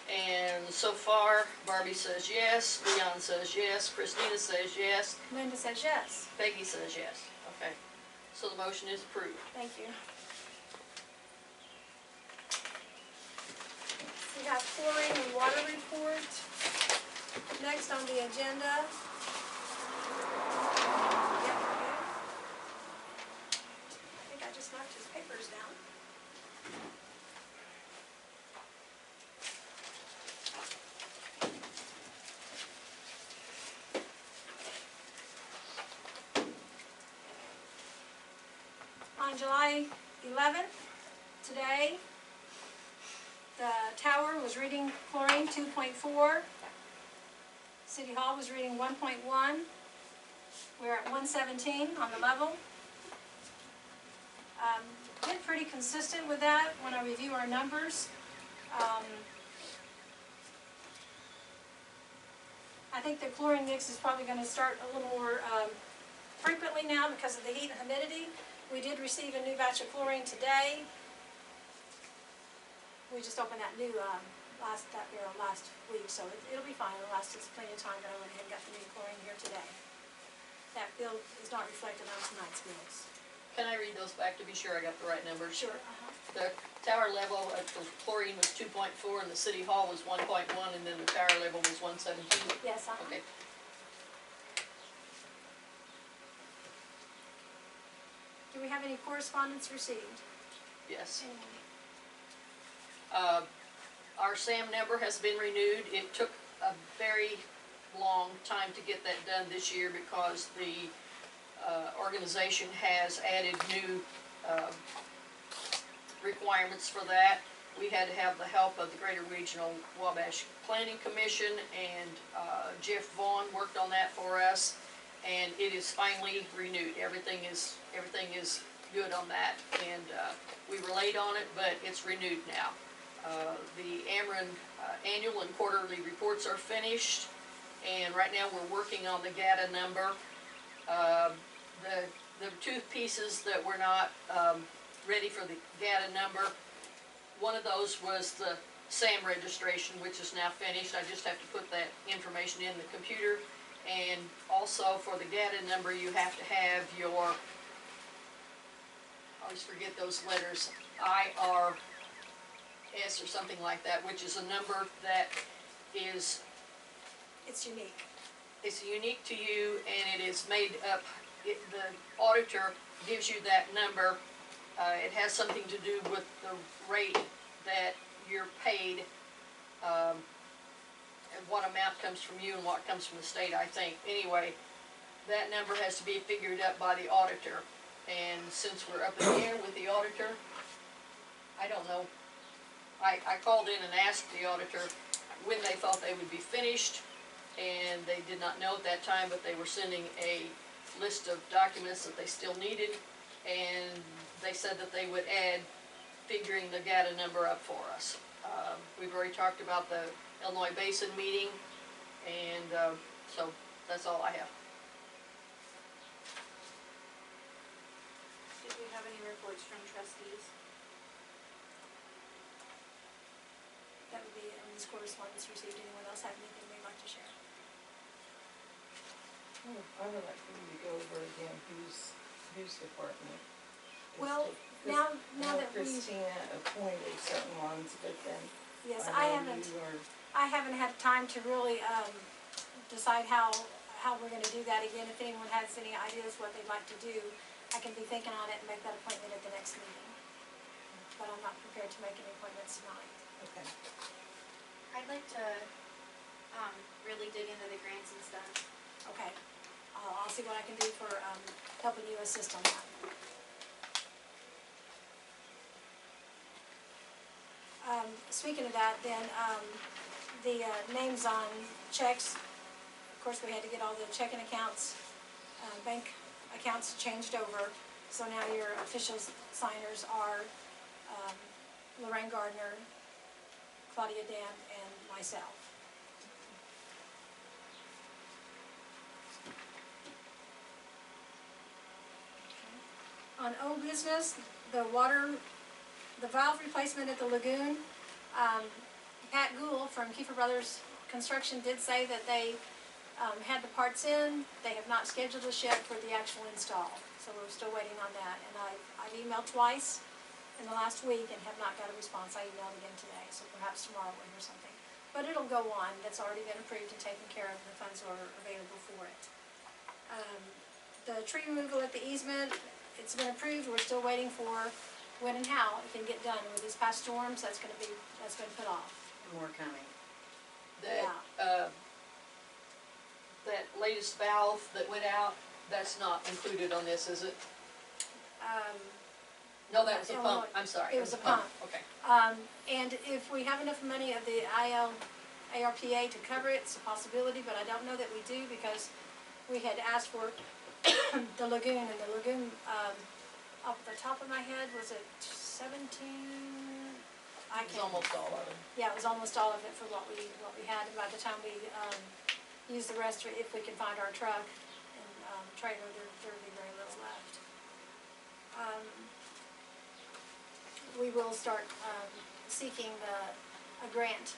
And so far, Barbie says yes, Leon says yes, Christina says yes, Linda says yes. Peggy says yes. Okay, so the motion is approved. Thank you. We have chlorine and water report. Next on the agenda. Yep, okay. I think I just knocked his papers down. On July 11th, today, the tower was reading chlorine 2.4. City Hall was reading 1.1. We're at 117 on the level. Been pretty consistent with that when I review our numbers. I think the chlorine mix is probably going to start a little more frequently now because of the heat and humidity. We did receive a new batch of chlorine today. We just opened that new barrel last week, so it'll be fine. It'll last us plenty of time, but I went ahead and got the new chlorine here today. That bill is not reflected on tonight's bills. Can I read those back to be sure I got the right numbers? Sure. The tower level at the chlorine was 2.4 and the city hall was 1.1, and then the tower level was 117. Yes, Okay. Do we have any correspondence received? Yes. Anyone? Our SAM number has been renewed. It took a very long time to get that done this year because the organization has added new requirements for that. We had to have the help of the Greater Regional Wabash Planning Commission, and Jeff Vaughn worked on that for us, and it is finally renewed. Everything is good on that, and we were late on it, but it's renewed now. The Ameren annual and quarterly reports are finished, and right now we're working on the GATA number. The two pieces that were not ready for the GATA number, one of those was the SAM registration, which is now finished. I just have to put that information in the computer. And also for the GATA number, you have to have your, I always forget those letters, IRS or something like that, which is a number that is, It's unique. it's unique to you, and it is made up, the auditor gives you that number. It has something to do with the rate that you're paid, and what amount comes from you and what comes from the state, I think. Anyway, that number has to be figured out by the auditor. And since we're up in the air with the auditor, I don't know. I called in and asked the auditor when they thought they would be finished, and they did not know at that time, but they were sending a list of documents that they still needed, and they said that they would add figuring the GATA number up for us. We've already talked about the Illinois Basin meeting, and so that's all I have. Did we have any reports from trustees? That would be in this correspondence received. Anyone else have anything they'd like to share? I would like for you to go over again whose department. is Well, the- now because that we, Christina appointed certain ones, but then yes, I know you are, I haven't had time to really decide how we're going to do that again. If anyone has any ideas what they'd like to do, I can be thinking on it and make that appointment at the next meeting. But I'm not prepared to make any appointments tonight. okay. I'd like to really dig into the grants and stuff. Okay, I'll see what I can do for, helping you assist on that. Speaking of that, then, the, names on checks, of course, we had to get all the checking accounts, bank accounts changed over. So now your official signers are, Lorraine Gardner, Claudia Dam, and myself. On old business, the valve replacement at the lagoon, Pat Gould from Kiefer Brothers Construction did say that they had the parts in. They have not scheduled us yet for the actual install, so we're still waiting on that. And I've emailed twice in the last week and have not got a response. I emailed again today, so perhaps tomorrow we'll hear something. But it'll go on. That's already been approved and taken care of. The funds are available for it. The tree removal at the easement, it's been approved. We're still waiting for when and how it can get done. With these past storms, that's been put off. More coming. That latest valve that went out, that's not included on this, is it? No, that was a pump, I'm sorry. It was a pump. Okay. And if we have enough money of the ARPA to cover it, it's a possibility, but I don't know that we do, because we had asked for the lagoon, and the lagoon, off the top of my head, was it 17? I It's can't. almost all of it. Yeah, it was almost all of it for what we had, and by the time we, used the rest, if we could find our truck and, trailer, there would be very little left. We will start, seeking a grant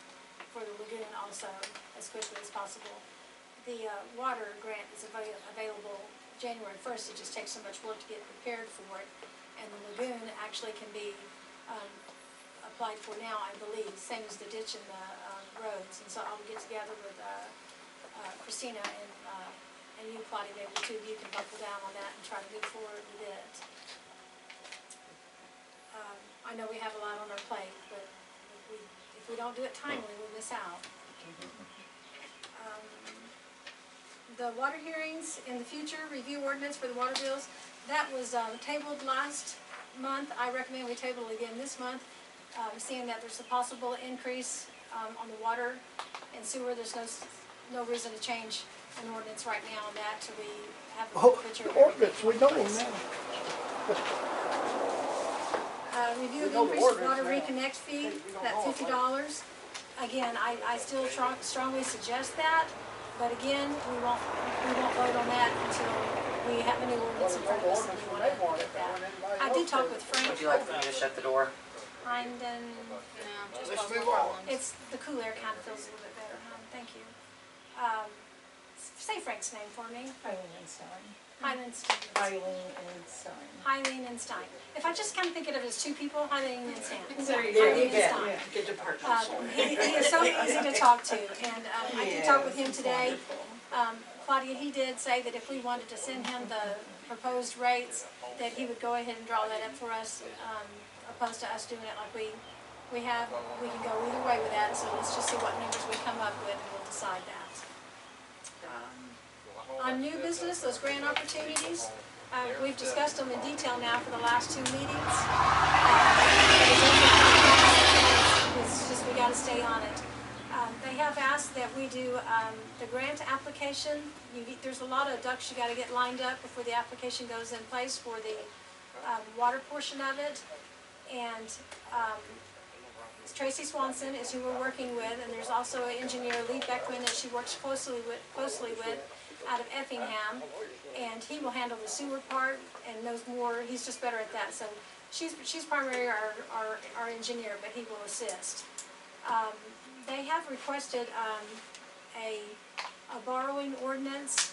for the lagoon also as quickly as possible. The, water grant is available January 1st. It just takes so much work to get prepared for it. And the lagoon actually can be, applied for now, I believe, same as the ditch and the, roads. And so I'll get together with, Christina and you, Claudia, maybe the two of you can buckle down on that and try to move forward with it. I know we have a lot on our plate, but if we don't do it timely, we'll miss out. The water hearings in the future, review ordinance for the water bills, that was tabled last month. I recommend we table it again this month, seeing that there's a possible increase on the water and sewer. There's no reason to change an ordinance right now on that till we have a picture of Ordinance, we know them now. Review of increase of water reconnect fee, that $50. Again, I still strongly suggest that, but again, we won't vote on that until we have a new ordinance in front of us and we want to get that. I did talk with Frank. Would you like for me to shut the door? Hinden, No, just Let's cause move more on. problems. it's, the cool air kind of feels a little bit better, thank you. Say Frank's name for me. Eileen and Stein. Hyland Stein. Eileen and Stein. Eileen and Stein. If I just kind of think of it as two people, Eileen and Stein. There you Eileen and go. Stein. Yeah. Good department. He is so easy to talk to, and I did talk with him today. Claudia, he did say that if we wanted to send him the proposed rates, that he would go ahead and draw that up for us, opposed to us doing it like we have. We can go either way with that, so let's just see what numbers we come up with, and we'll decide that. On new business, those grant opportunities, we've discussed them in detail now for the last 2 meetings. It's just we gotta stay on it. They have asked that we do the grant application. There's a lot of ducks you gotta get lined up before the application goes in place for the water portion of it. And Tracy Swanson is who we're working with, and there's also an engineer, Lee Beckman, that she works closely with out of Effingham, and he will handle the sewer part and knows more. He's just better at that. So she's primarily our engineer, but he will assist. They have requested a borrowing ordinance.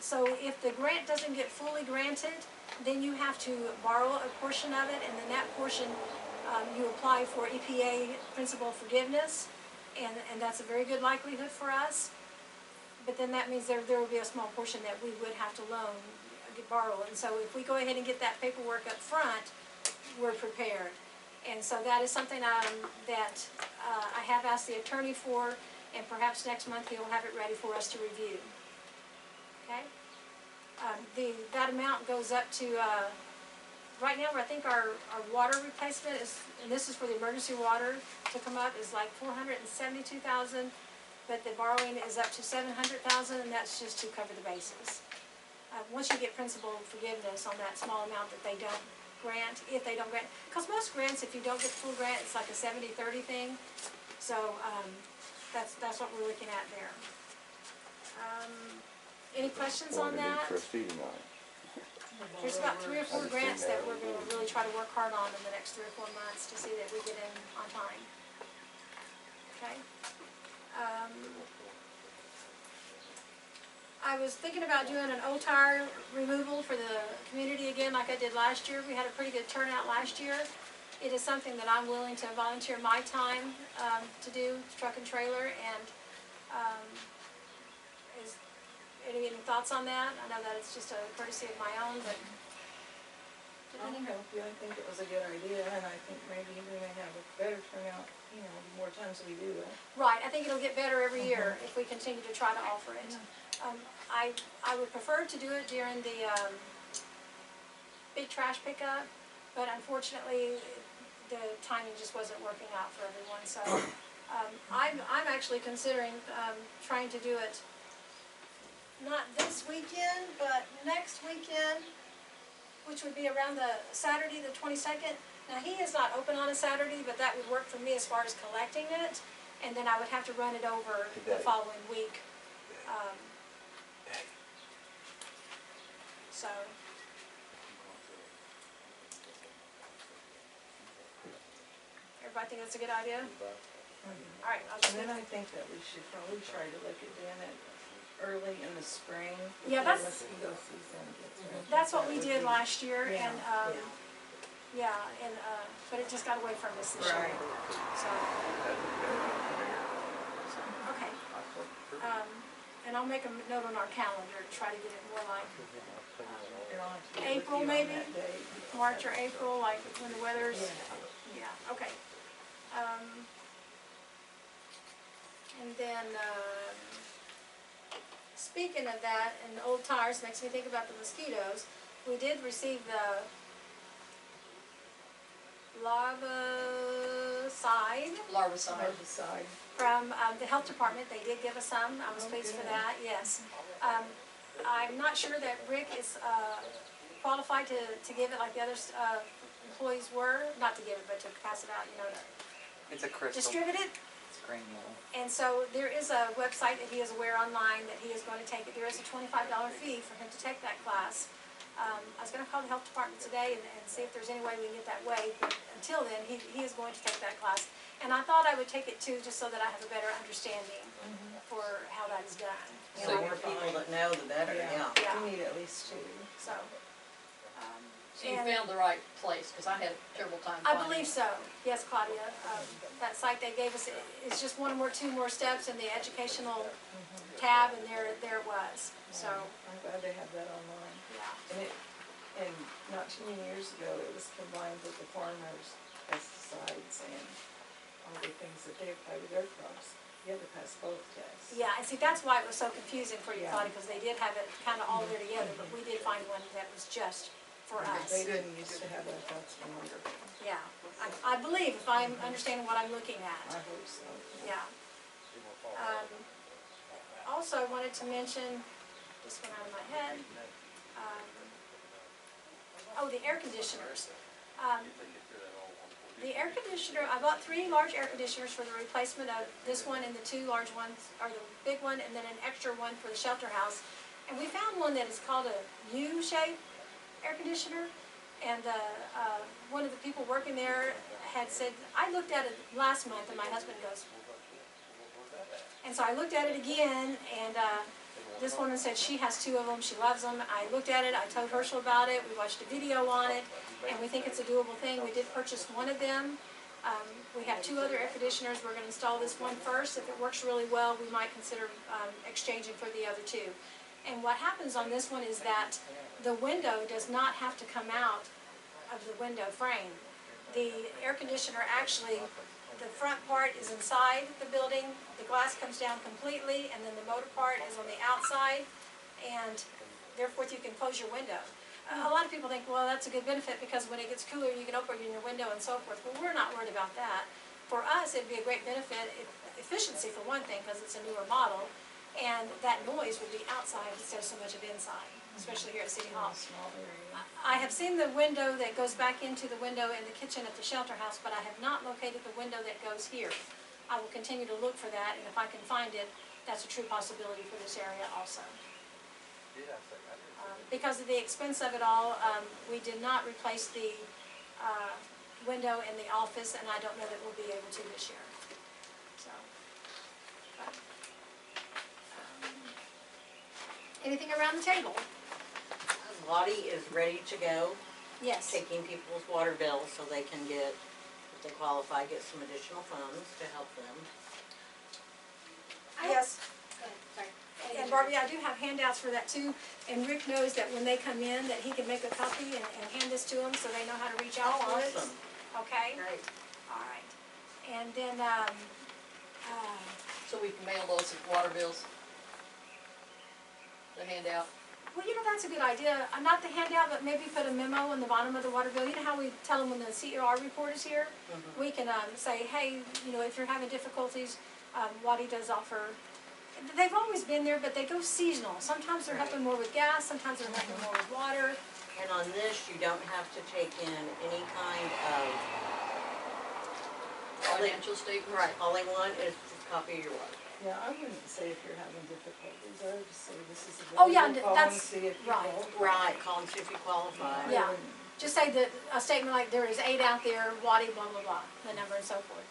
So if the grant doesn't get fully granted, then you have to borrow a portion of it, and then that portion you apply for EPA principal forgiveness, and that's a very good likelihood for us. But then that means there will be a small portion that we would have to borrow. And so if we go ahead and get that paperwork up front, we're prepared. And so that is something that I have asked the attorney for, and perhaps next month he'll have it ready for us to review. Okay? That amount goes up to, right now, I think our water replacement is, and this is for the emergency water to come up, is like $472,000, but the borrowing is up to $700,000, and that's just to cover the bases. Once you get principal forgiveness on that small amount that they don't grant, if they don't grant, because most grants, if you don't get the full grant, it's like a 70-30 thing. So that's what we're looking at there. Any questions on that? Trustee tonight. There's about 3 or 4 grants that we're going to really try to work hard on in the next 3 or 4 months to see that we get in on time. Okay. I was thinking about doing an old tire removal for the community again like I did last year. We had a pretty good turnout last year. It is something that I'm willing to volunteer my time to do, truck and trailer, and is any thoughts on that? I know that it's just a courtesy of my own, but I'll help you, I think it was a good idea, and I think maybe we may have a better turnout, you know, the more times we do it. right, I think it'll get better every year if we continue to try to offer it. I would prefer to do it during the big trash pickup, but unfortunately, the timing just wasn't working out for everyone. So I'm actually considering trying to do it not this weekend, but next weekend, which would be around the Saturday, the 22nd. Now, he is not open on a Saturday, but that would work for me as far as collecting it, and then I would have to run it over the following week. So, everybody think that's a good idea? All right, I'll just. And then I think that we should probably try to look at doing it early in the spring. Yeah, before that's- mosquito season gets in. That's what we That would did be- last year, Yeah, and, but it just got away from us this year. Right. So, okay. And I'll make a note on our calendar to try to get it more like It'll have to be with April, you on maybe? that day. March or April, like when the weather's, Yeah. yeah, okay. And then, speaking of that, and old tires makes me think about the mosquitoes. We did receive the larvicide Larvicide. Herbicide. from the health department. They did give us some. I was pleased for that, yes. I'm not sure that Rick is qualified to give it like the other employees were. Not to give it, but to pass it out, you know, to It's a crystal. distribute it. It's granule. And so there is a website that he is aware online that he is going to take it. There is a $25 fee for him to take that class. I was going to call the health department today and see if there's any way we can get that waived, but until then, he is going to take that class. And I thought I would take it too, just so that I have a better understanding for how that is done. The more people that know, the better, yeah. Yeah. We need at least 2. So, So you and found the right place, because I had a terrible time I finding believe it. so, yes, Claudia. That site they gave us is just 1 or 2 more steps in the educational tab, and there it was. So, I'm glad they have that online. yeah. And not too many years ago, it was combined with the farmers' pesticides and all the things that they apply to their crops. You had to pass both tests. Yeah, and see, that's why it was so confusing for you, Yeah. Claudia, because they did have it kind of all there together, but we did find one that was just for us. They didn't used to have that, that's wonderful. Yeah, I believe, if I'm understanding what I'm looking at, I hope so. yeah. Also, I wanted to mention, this went out of my head, the air conditioners. The air conditioner, I bought 3 large air conditioners for the replacement of this one and the 2 large ones, or the big one, and then an extra one for the shelter house. And we found one that is called a U-shape air conditioner. And one of the people working there had said, I looked at it last month, and my husband goes, and so I looked at it again, and this woman said she has 2 of them, she loves them. I looked at it, I told Herschel about it, we watched a video on it, and we think it's a doable thing. We did purchase one of them. We have 2 other air conditioners. We're going to install this one first. If it works really well, we might consider exchanging for the other 2. And what happens on this one is that the window does not have to come out of the window frame. The air conditioner actually, the front part is inside the building, the glass comes down completely, and then the motor part is on the outside, and therefore you can close your window. A lot of people think, well, that's a good benefit because when it gets cooler, you can open your window and so forth. Well, we're not worried about that. For us, it'd be a great benefit, efficiency for one thing, because it's a newer model, and that noise would be outside instead of so much of inside, especially here at City Hall. Small area. I have seen the window that goes back into the window in the kitchen at the shelter house, but I have not located the window that goes here. I will continue to look for that, and if I can find it, that's a true possibility for this area also. Because of the expense of it all, we did not replace the window in the office, and I don't know that we'll be able to this year. So, but, anything around the table? Lottie is ready to go, Yes. taking people's water bills so they can get, if they qualify, get some additional funds to help them. Yes. Go ahead, sorry. And Barbie, I do have handouts for that too, and Rick knows that when they come in, that he can make a copy and hand this to them so they know how to reach out for it. Awesome. Okay? Great. All right. And then, So we can mail those water bills? The handout? well, you know, that's a good idea. Not the handout, but maybe put a memo on the bottom of the water bill. You know how we tell them when the CER report is here? Mhm. We can say, hey, you know, if you're having difficulties, Waddy does offer. They've always been there, but they go seasonal. Sometimes they're helping more with gas, sometimes they're helping more with water. And on this, you don't have to take in any kind of, Financial statements? right, all they want is just a copy of your water. Yeah, I wouldn't say if you're having difficulties, I would just say this is Oh, available, yeah, call and that's see if you right. qualify. Right, call and see if you qualify. Yeah. Just say that, a statement like there is 8 out there, Waddy, blah, blah, blah, the number and so forth.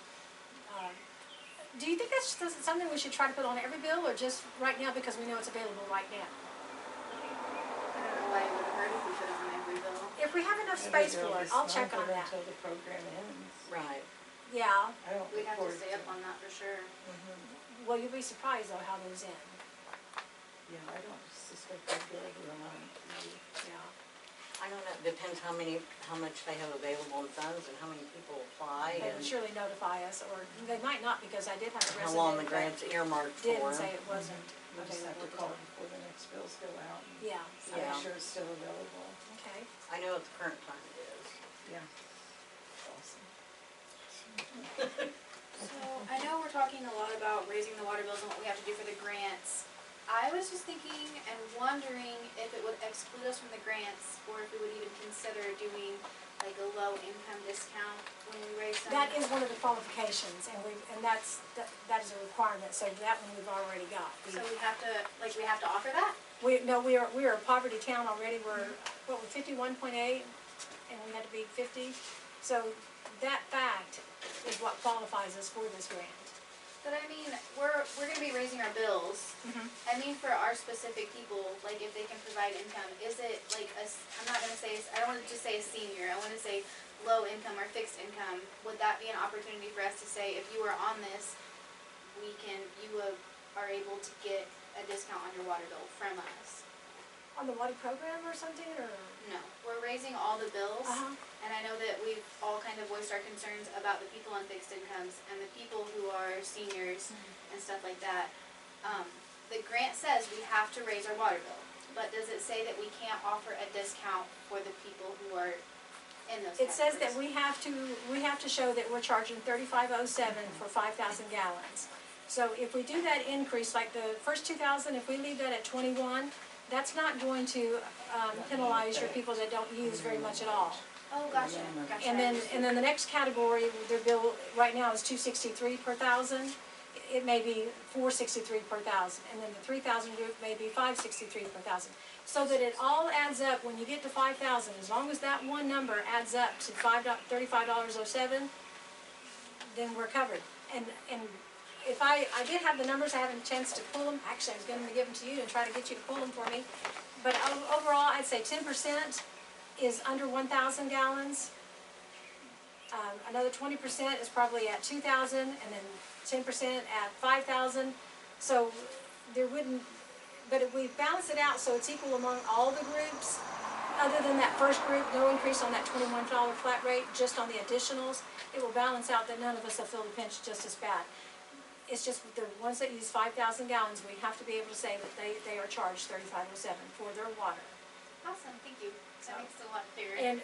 Do you think that's something we should try to put on every bill, or just right now because we know it's available right now? I don't know why it would hurt if we put it on every bill. If we have enough Maybe space they'll for it, just I'll not check do on it that. Until the program ends. Right. Yeah, I don't We'd look have to forward stay up on that for sure. well, you'll be surprised though how those end. Yeah, I don't suspect they'll go over a month. Yeah. I don't know, it depends how much they have available in funds and how many people apply They and would surely notify us, or they might not, because I did have a how long the resident grant's earmarked that for. didn't say it wasn't We'll just have available. to call before the next bills go out and Yeah, Yeah. make sure it's still available. okay. I know at the current time it is. Yeah. Awesome. So, I know we're talking a lot about raising the water bills and what we have to do for the grants. I was just thinking and wondering if it would exclude us from the grants, or if we would even consider doing like a low income discount when we raise them. That is one of the qualifications, and that is a requirement, so that one we've already got. So we have to offer that? We are a poverty town already, we're 51.8, and we had to be 50. So that fact is what qualifies us for this grant. But I mean, we're gonna be raising our bills. I mean, for our specific people, like if they can provide income, is it like I'm not gonna say, I don't wanna just say a senior, I wanna say low income or fixed income. Would that be an opportunity for us to say, if you are on this, you are able to get a discount on your water bill from us? On the water program or something, or? No, we're raising all the bills. Uh-huh. And I know that we've all kind of voiced our concerns about the people on fixed incomes and the people who are seniors and stuff like that. The grant says we have to raise our water bill, but does it say that we can't offer a discount for the people who are in those categories? It says that we have to show that we're charging $35.07 for 5,000 gallons. So if we do that increase, like the first 2,000, if we leave that at 21, that's not going to penalize your people that don't use very much at all. Oh, gotcha. And then the next category, their bill right now is $263 per thousand. It may be $463 per thousand, and then the 3,000 group may be $563 per thousand. So that it all adds up when you get to 5,000. As long as that one number adds up to $35.07, then we're covered. And if I did have the numbers, I haven't a chance to pull them. Actually, I was going to give them to you and try to get you to pull them for me. But overall, I'd say 10% is under 1,000 gallons. Another 20% is probably at 2,000, and then 10% at 5,000. So there wouldn't, but if we balance it out so it's equal among all the groups, other than that first group, no increase on that $21 flat rate, just on the additionals, it will balance out that none of us have feel the pinch just as bad. It's just the ones that use 5,000 gallons, we have to be able to say that they are charged $35.07 for their water. Awesome, thank you. That makes it a lot clearer. And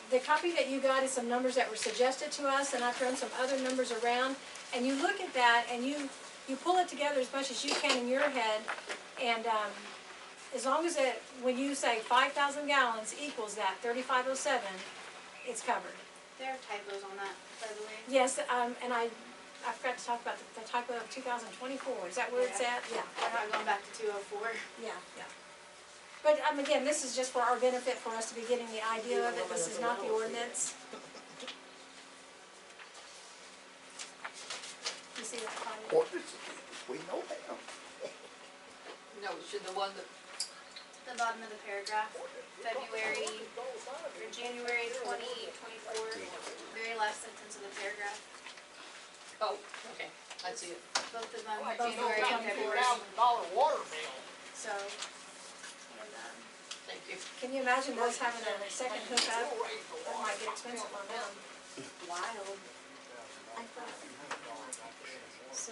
the copy that you got is some numbers that were suggested to us, and I've thrown some other numbers around. And you look at that, and you pull it together as much as you can in your head, and as long as it, when you say 5,000 gallons equals that 3507, it's covered. There are typos on that, by the way. Yes, and I forgot to talk about the typo of 2024. Is that where it's at? Yeah. We're not going back to 204. Yeah. But again, this is just for our benefit, for us to be getting the idea of it. This is not the ordinance. You see that, Connie? We know that. No, should the one that, The bottom of the paragraph, February, or January 2024, very last sentence of the paragraph. oh, okay, I see it. Both of them, Both of them January and February. water bill. So, and, Thank you. Can you imagine those having a second hookup? That might get expensive on them. wild. So,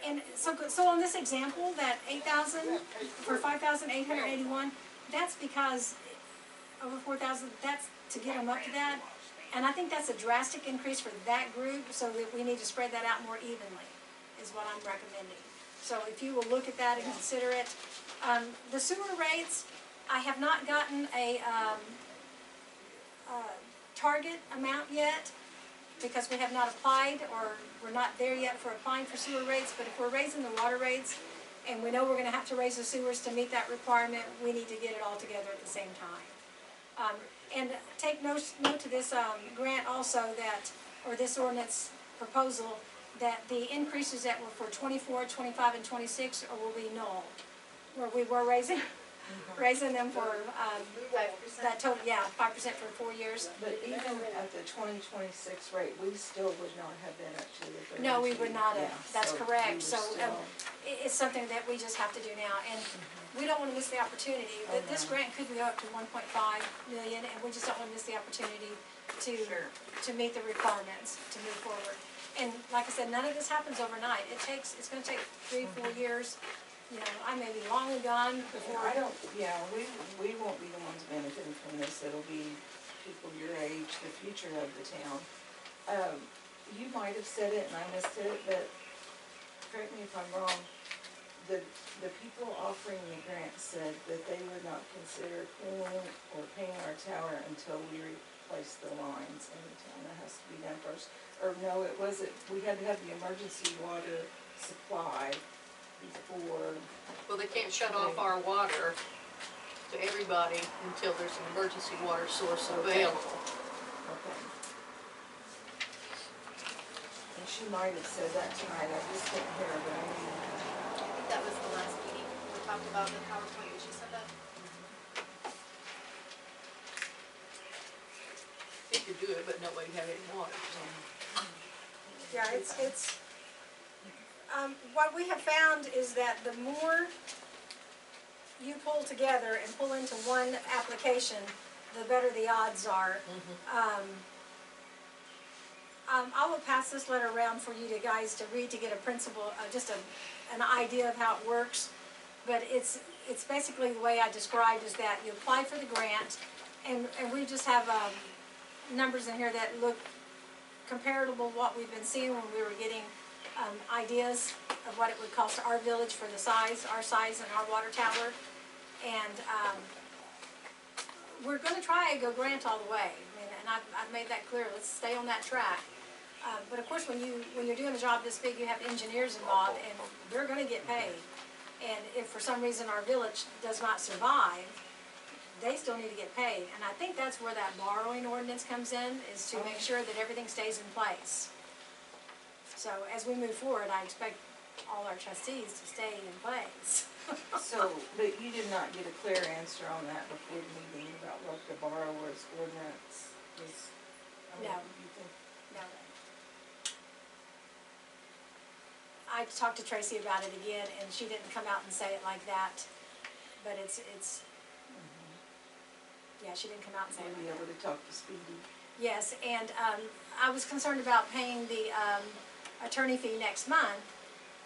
and so on this example, that 8,000 for 5,881, that's because over 4,000, that's to get them up to that. And I think that's a drastic increase for that group, so that we need to spread that out more evenly, is what I'm recommending. So if you will look at that and consider it. The sewer rates, I have not gotten a target amount yet, because we have not applied, or we're not there yet for applying for sewer rates. But if we're raising the water rates, and we know we're gonna have to raise the sewers to meet that requirement, we need to get it all together at the same time. And take note to this grant also, that, or this ordinance proposal, that the increases that were for 24, 25, and 26 will be null. Where we were raising them for, 5%. that total, yeah, 5% for 4 years. But even at the 2026 rate, we still would not have been up to the 32. No, we would not have. Yeah, That's so correct. we were So, still- it's something that we just have to do now, and we don't want to miss the opportunity. This grant could go up to 1.5 million, and we just don't want to miss the opportunity to meet the requirements, to move forward. And like I said, none of this happens overnight. It's gonna take 3-4 years. You know, I may be long and gone before. I don't, we won't be the ones benefiting from this, it'll be people your age, the future of the town. You might have said it and I missed it, but correct me if I'm wrong, the people offering the grant said that they would not consider cleaning or painting our tower until we replace the lines in the town. That has to be done first. Or no, it wasn't, we had to have the emergency water supply before. Well, they can't shut off our water to everybody until there's an emergency water source available. Okay. And she might have said that tonight, I just didn't hear her, but I mean. I think that was the last meeting. We talked about the PowerPoint when she said that. They could do it, but nobody had any water, so. Yeah, it's, what we have found is that the more you pull together and pull into one application, the better the odds are. I will pass this letter around for you guys to read, to get a principle, just an idea of how it works. But it's basically the way I described, is that you apply for the grant, and we just have numbers in here that look comparable to what we've been seeing when we were getting ideas of what it would cost our village for the size, our size and our water tower. And we're gonna try and go grant all the way. I mean, and I've made that clear, let's stay on that track. But of course, when you're doing a job this big, you have engineers involved, and they're gonna get paid. And if for some reason our village does not survive, they still need to get paid. And I think that's where that borrowing ordinance comes in, is to make sure that everything stays in place. So as we move forward, I expect all our trustees to stay in place. So, but you did not get a clear answer on that before the meeting about what the borrower's ordinance was? I mean, No. You think, No. I talked to Tracy about it again, and she didn't come out and say it like that. But it's Yeah, she didn't come out and say Maybe anything. able to talk to Speedy. Yes, and I was concerned about paying the attorney fee next month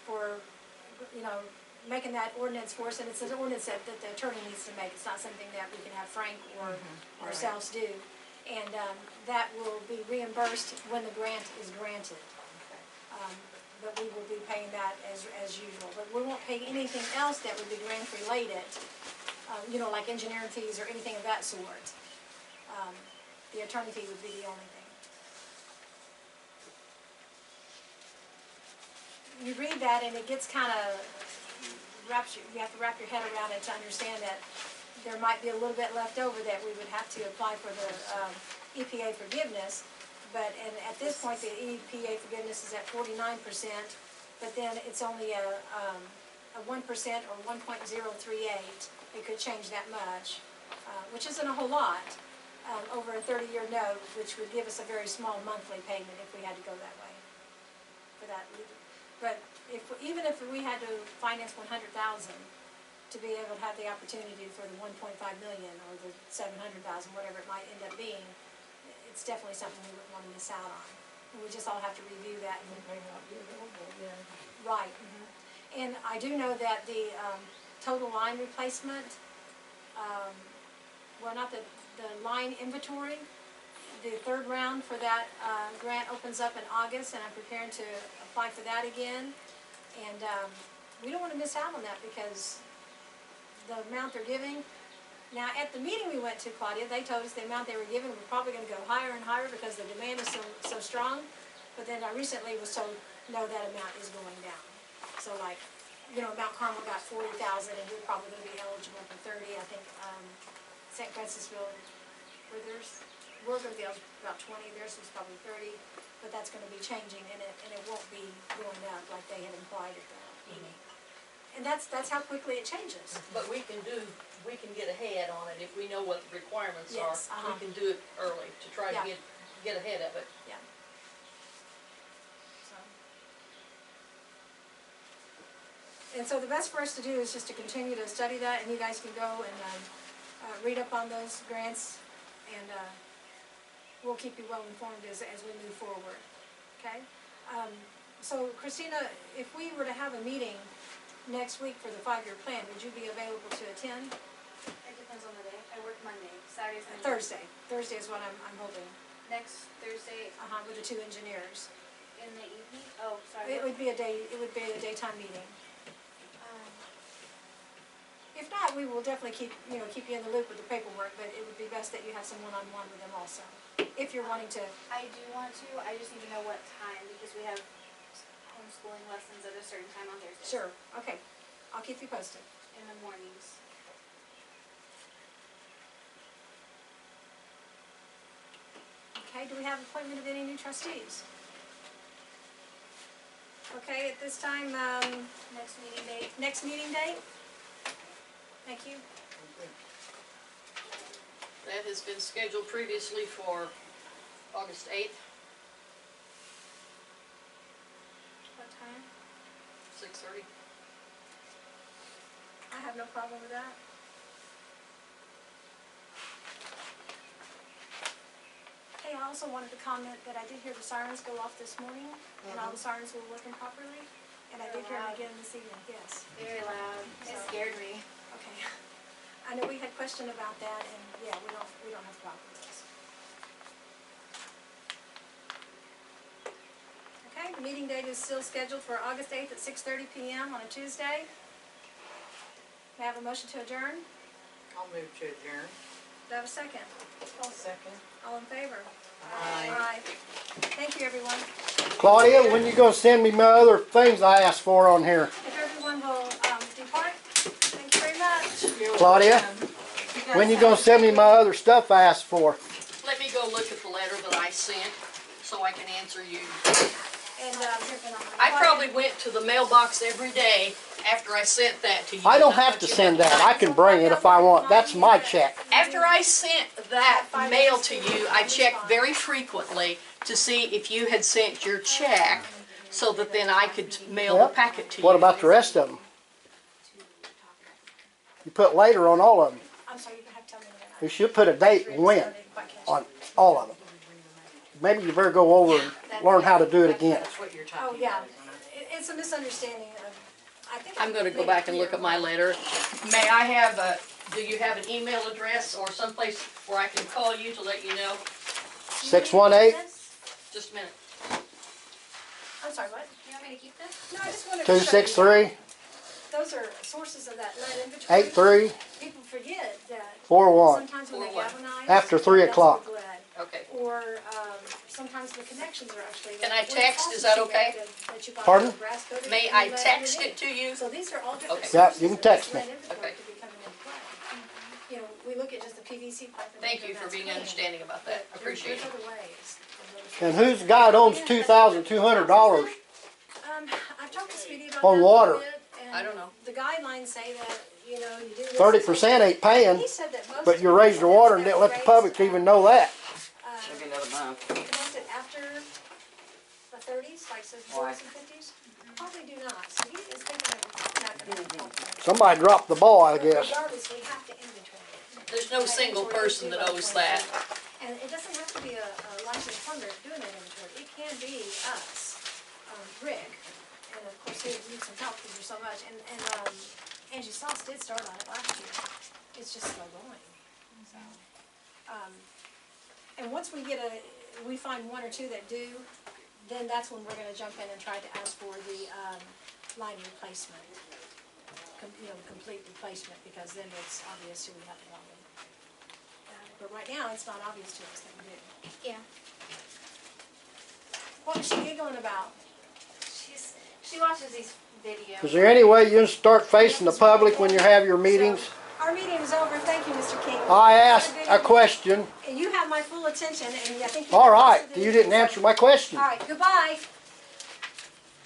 for, you know, making that ordinance for us, and it's an ordinance that the attorney needs to make. It's not something that we can have Frank or ourselves do. And that will be reimbursed when the grant is granted. But we will be paying that as usual. But we won't pay anything else that would be grant related, you know, like engineering fees or anything of that sort. The attorney fee would be the only thing. You read that and it gets kind of, you have to wrap your head around it to understand that there might be a little bit left over that we would have to apply for the EPA forgiveness. But at this point, the EPA forgiveness is at 49%, but then it's only a 1% or 1.038. It could change that much, which isn't a whole lot, over a 30-year note, which would give us a very small monthly payment if we had to go that way for that. But even if we had to finance 100,000 to be able to have the opportunity for the 1.5 million or the 700,000, whatever it might end up being, it's definitely something we wouldn't want to miss out on. And we just all have to review that. It may not be available, yeah. Right. And I do know that the total line replacement, well, not the line inventory, the third round for that grant opens up in August, and I'm preparing to apply for that again. And we don't want to miss out on that because the amount they're giving. Now, at the meeting we went to, Claudia, they told us the amount they were giving was probably going to go higher and higher because the demand is so strong. But then I recently was told, no, that amount is going down. So, like, you know, Mount Carmel got 40,000, and we're probably going to be eligible for 30. I think St. Francisville, we're going to be eligible for about 20. Theirs was probably 30. But that's going to be changing, and it won't be going up like they had implied at the meeting. And that's how quickly it changes. But we can get ahead on it if we know what the requirements are. Yes, We can do it early to try to Yeah. get ahead of it. Yeah. And so the best for us to do is just to continue to study that, and you guys can go and read up on those grants, and we'll keep you well informed as we move forward. Okay? So Christina, if we were to have a meeting next week for the 5-year plan, would you be available to attend? It depends on the day. I work Monday, Saturday, Sunday. Thursday. Thursday is what I'm hoping. Next Thursday With the 2 engineers. in the evening. Oh, sorry. It would be a daytime meeting. If not, we will definitely keep you in the loop with the paperwork, but it would be best that you have some one-on-one with them also, if you're wanting to. I do want to. I just need to know what time because we have homeschooling lessons at a certain time on Thursday. Sure, okay. I'll keep you posted. In the mornings. Okay, do we have appointment of any new trustees? Okay, at this time, Next meeting date. next meeting date? Thank you. That has been scheduled previously for August 8th, What time? 6:30. I have no problem with that. Hey, I also wanted to comment that I did hear the sirens go off this morning, and all the sirens were working properly, and I did hear them again this evening, yes. Very loud. It So- scared me. Okay. I know we had question about that, and yeah, we don't have a problem with this. Okay, the meeting date is still scheduled for August 8th at 6:30 p.m. on a Tuesday. May I have a motion to adjourn? I'll move to adjourn. Do I have a second? I'll second. All in favor? Aye. Aye. Thank you, everyone. Claudia, when you gonna send me my other things I asked for on here? If everyone will depart, thank you very much. Claudia, when you gonna send me my other stuff I asked for? Let me go look at the letter that I sent so I can answer you. And I probably went to the mailbox every day after I sent that to you. I don't have to send that. I can bring it if I want. That's my check. After I sent that mail to you, I checked very frequently to see if you had sent your check so that then I could mail the Yep. packet to you. What about the rest of them? You put later on all of them. I'm sorry, you have to tell me when You should put a date and when on all of them. Maybe you better go over and learn how to do it again. That's what you're Oh, talking yeah, about, isn't it? it's a misunderstanding of, I think. I'm gonna go made it back and look clear. at my letter. May I have do you have an email address or someplace where I can call you to let you know? 618 Just a minute. I'm sorry, what? You want me to keep this? No, I just wanted to show you. 263 Those are sources of that lead inventory. 83 People forget that 41 sometimes when they 41. galvanize. After 3 that's o'clock. with lead. Okay. Or, sometimes the connections are actually. Can I with text? Is sausage that okay? that you buy Pardon? from brass coated May and I lead in text it. it to you? So these are all different Okay. Yeah, sources you can of text this me. lead inventory Okay. to be coming into play. You know, we look at just the PVC pipe. and Thank think you that for that's being clean, understanding about that. but Appreciate it. There's other ways. And whose guy owns $2,200 I've talked to Speedy about on that a water? little bit, and I don't know. the guidelines say that, you know, you do this. 30% ain't And paying, he said that most but you of raised the water and that didn't let the raised, public even know that. Maybe another month. Most it after the 30s, like says Why? 40s and 50s, probably do not. So he is thinking that we're probably not going to incorporate. Somebody dropped the ball, I But guess. regardless, we have to inventory it. There's no single person that owes that. And it doesn't have to be a licensed plumber doing that inventory. It can be us, Rick, and of course he needs some help because there's so much. And Angie Sauce did start on it last year. It's just slow going. So, and once we find one or two that do, then that's when we're going to jump in and try to ask for the line replacement. Complete replacement, because then it's obvious who we have to log in. But right now, it's not obvious to us that we do. Yeah. What was she giggling about? She watches these videos. Is there any way you can start facing the public when you have your meetings? So, our meeting is over. Thank you, Mr. King. I Have asked good a evening. question. And you have my full attention, and I think you All have right, most of the you didn't evening, answer so- my question. All right, goodbye.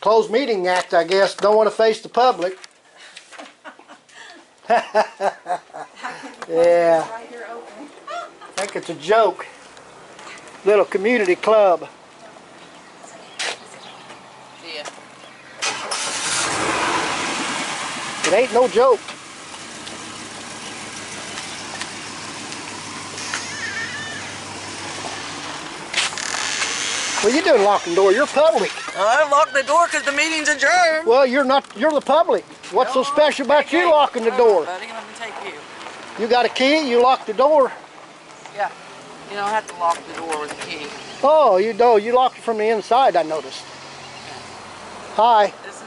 Closed meeting act, I guess. Don't want to face the public. Yeah, Right here open. I think it's a joke. Little community club. Yeah. It ain't no joke. Well, you didn't lock the door. You're public. I locked the door because the meeting's adjourned. Well, you're not. You're the public. What's so special about you locking the door? Buddy, let me take you. You got a key. You locked the door. Yeah. You don't have to lock the door with a key. Oh, you know, you locked it from the inside. I noticed. Hi. This is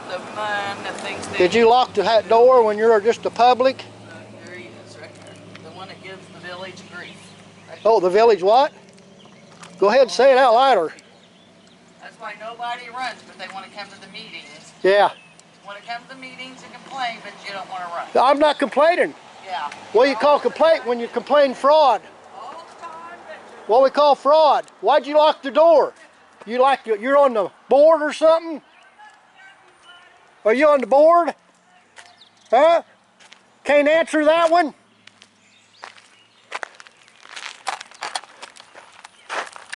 the one that thinks they... Did you lock the door when you're just the public? There he is, right there. The one that gives the village grief. Right. Oh, the village what? Go ahead and say it out louder. That's why nobody runs, but they want to come to the meetings. Yeah. Want to come to the meetings and complain, but you don't want to run. I'm not complaining. Yeah. What do you call complaint when you complain fraud? All the time, but What we call fraud. Why'd you lock the door? You're on the board or something? Are you on the board? Huh? Can't answer that one?